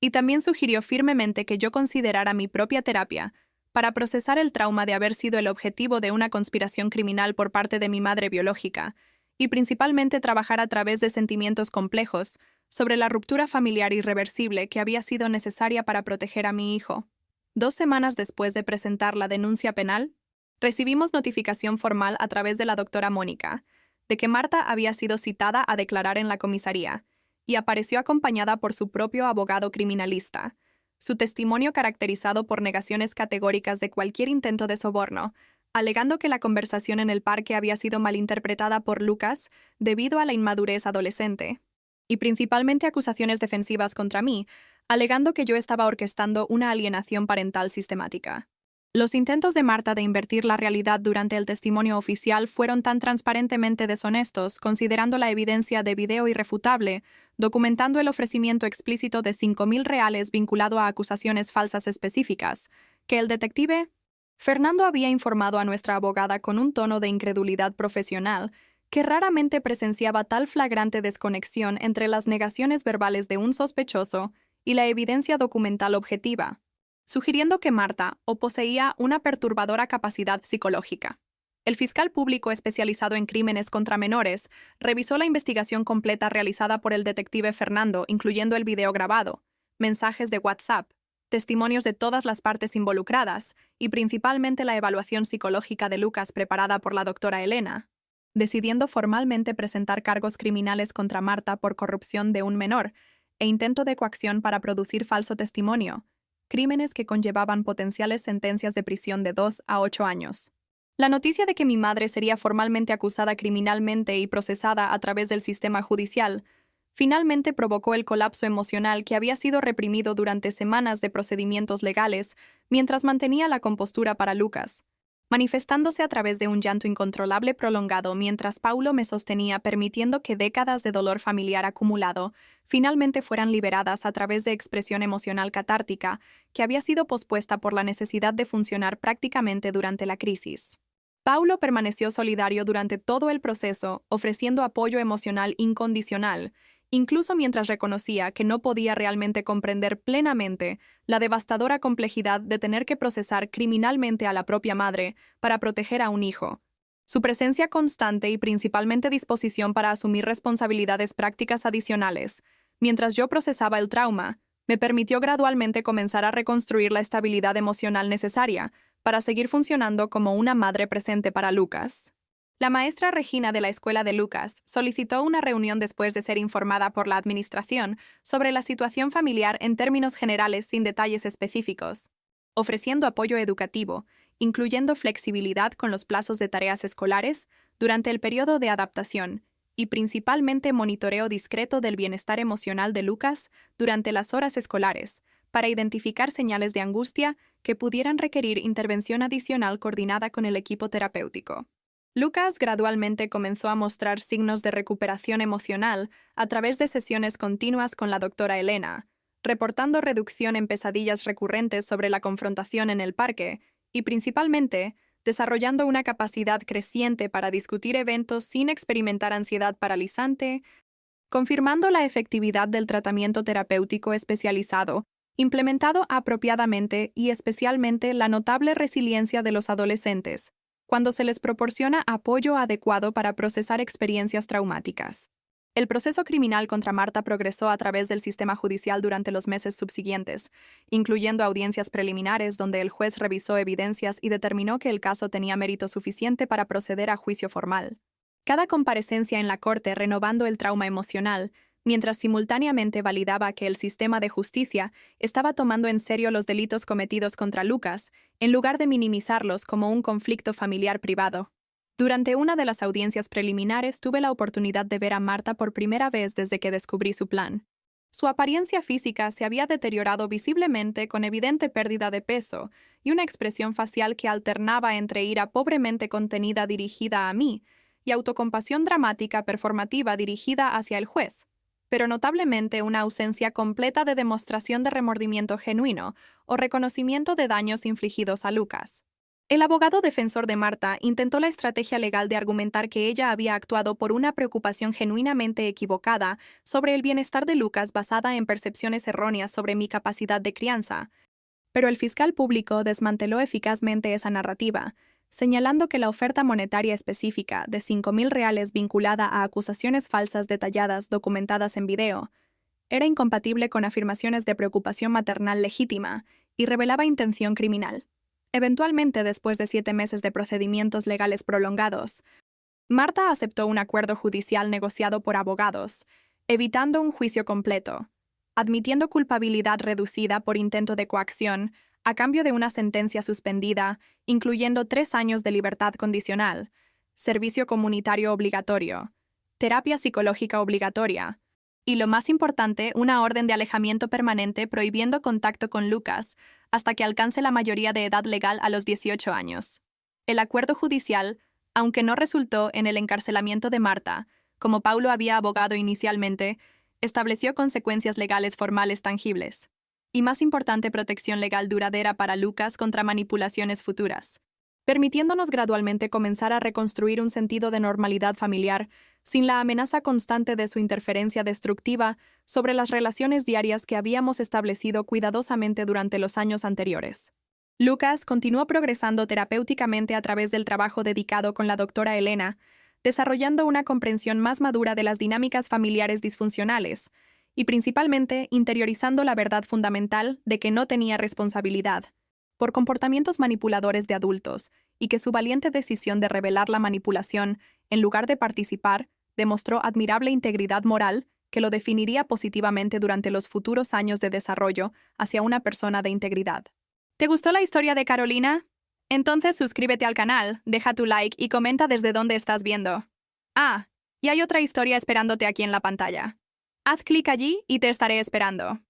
y también sugirió firmemente que yo considerara mi propia terapia para procesar el trauma de haber sido el objetivo de una conspiración criminal por parte de mi madre biológica, y principalmente trabajar a través de sentimientos complejos sobre la ruptura familiar irreversible que había sido necesaria para proteger a mi hijo. 2 semanas después de presentar la denuncia penal, recibimos notificación formal a través de la doctora Mónica de que Marta había sido citada a declarar en la comisaría y apareció acompañada por su propio abogado criminalista. Su testimonio caracterizado por negaciones categóricas de cualquier intento de soborno, alegando que la conversación en el parque había sido malinterpretada por Lucas debido a la inmadurez adolescente, y principalmente acusaciones defensivas contra mí, alegando que yo estaba orquestando una alienación parental sistemática. Los intentos de Marta de invertir la realidad durante el testimonio oficial fueron tan transparentemente deshonestos, considerando la evidencia de video irrefutable, documentando el ofrecimiento explícito de 5.000 reales vinculado a acusaciones falsas específicas, que el detective Fernando había informado a nuestra abogada con un tono de incredulidad profesional que raramente presenciaba tal flagrante desconexión entre las negaciones verbales de un sospechoso y la evidencia documental objetiva, sugiriendo que Marta o poseía una perturbadora capacidad psicológica. El fiscal público especializado en crímenes contra menores revisó la investigación completa realizada por el detective Fernando, incluyendo el video grabado, mensajes de WhatsApp, testimonios de todas las partes involucradas y principalmente la evaluación psicológica de Lucas preparada por la doctora Elena, decidiendo formalmente presentar cargos criminales contra Marta por corrupción de un menor e intento de coacción para producir falso testimonio, crímenes que conllevaban potenciales sentencias de prisión de 2 a 8 años. La noticia de que mi madre sería formalmente acusada criminalmente y procesada a través del sistema judicial finalmente provocó el colapso emocional que había sido reprimido durante semanas de procedimientos legales mientras mantenía la compostura para Lucas, manifestándose a través de un llanto incontrolable prolongado mientras Paulo me sostenía, permitiendo que décadas de dolor familiar acumulado finalmente fueran liberadas a través de expresión emocional catártica que había sido pospuesta por la necesidad de funcionar prácticamente durante la crisis. Paulo permaneció solidario durante todo el proceso, ofreciendo apoyo emocional incondicional, incluso mientras reconocía que no podía realmente comprender plenamente la devastadora complejidad de tener que procesar criminalmente a la propia madre para proteger a un hijo. Su presencia constante y principalmente disposición para asumir responsabilidades prácticas adicionales, mientras yo procesaba el trauma, me permitió gradualmente comenzar a reconstruir la estabilidad emocional necesaria para seguir funcionando como una madre presente para Lucas. La maestra Regina de la escuela de Lucas solicitó una reunión después de ser informada por la administración sobre la situación familiar en términos generales sin detalles específicos, ofreciendo apoyo educativo, incluyendo flexibilidad con los plazos de tareas escolares durante el periodo de adaptación y principalmente monitoreo discreto del bienestar emocional de Lucas durante las horas escolares, para identificar señales de angustia que pudieran requerir intervención adicional coordinada con el equipo terapéutico. Lucas gradualmente comenzó a mostrar signos de recuperación emocional a través de sesiones continuas con la doctora Elena, reportando reducción en pesadillas recurrentes sobre la confrontación en el parque y, principalmente, desarrollando una capacidad creciente para discutir eventos sin experimentar ansiedad paralizante, confirmando la efectividad del tratamiento terapéutico especializado, implementado apropiadamente y especialmente la notable resiliencia de los adolescentes, cuando se les proporciona apoyo adecuado para procesar experiencias traumáticas. El proceso criminal contra Marta progresó a través del sistema judicial durante los meses subsiguientes, incluyendo audiencias preliminares donde el juez revisó evidencias y determinó que el caso tenía mérito suficiente para proceder a juicio formal. Cada comparecencia en la corte renovando el trauma emocional, mientras simultáneamente validaba que el sistema de justicia estaba tomando en serio los delitos cometidos contra Lucas, en lugar de minimizarlos como un conflicto familiar privado. Durante una de las audiencias preliminares tuve la oportunidad de ver a Marta por primera vez desde que descubrí su plan. Su apariencia física se había deteriorado visiblemente con evidente pérdida de peso y una expresión facial que alternaba entre ira pobremente contenida dirigida a mí y autocompasión dramática performativa dirigida hacia el juez, pero notablemente una ausencia completa de demostración de remordimiento genuino o reconocimiento de daños infligidos a Lucas. El abogado defensor de Marta intentó la estrategia legal de argumentar que ella había actuado por una preocupación genuinamente equivocada sobre el bienestar de Lucas basada en percepciones erróneas sobre mi capacidad de crianza, pero el fiscal público desmanteló eficazmente esa narrativa, señalando que la oferta monetaria específica de 5.000 reales vinculada a acusaciones falsas detalladas documentadas en video era incompatible con afirmaciones de preocupación maternal legítima y revelaba intención criminal. Eventualmente, después de 7 meses de procedimientos legales prolongados, Marta aceptó un acuerdo judicial negociado por abogados, evitando un juicio completo, admitiendo culpabilidad reducida por intento de coacción a cambio de una sentencia suspendida, incluyendo 3 años de libertad condicional, servicio comunitario obligatorio, terapia psicológica obligatoria, y lo más importante, una orden de alejamiento permanente prohibiendo contacto con Lucas hasta que alcance la mayoría de edad legal a los 18 años. El acuerdo judicial, aunque no resultó en el encarcelamiento de Marta, como Paulo había abogado inicialmente, estableció consecuencias legales formales tangibles. Y más importante, protección legal duradera para Lucas contra manipulaciones futuras, permitiéndonos gradualmente comenzar a reconstruir un sentido de normalidad familiar sin la amenaza constante de su interferencia destructiva sobre las relaciones diarias que habíamos establecido cuidadosamente durante los años anteriores. Lucas continuó progresando terapéuticamente a través del trabajo dedicado con la doctora Elena, desarrollando una comprensión más madura de las dinámicas familiares disfuncionales y principalmente interiorizando la verdad fundamental de que no tenía responsabilidad por comportamientos manipuladores de adultos y que su valiente decisión de revelar la manipulación en lugar de participar demostró admirable integridad moral que lo definiría positivamente durante los futuros años de desarrollo hacia una persona de integridad. ¿Te gustó la historia de Carolina? Entonces suscríbete al canal, deja tu like y comenta desde dónde estás viendo. Ah, y hay otra historia esperándote aquí en la pantalla. Haz clic allí y te estaré esperando.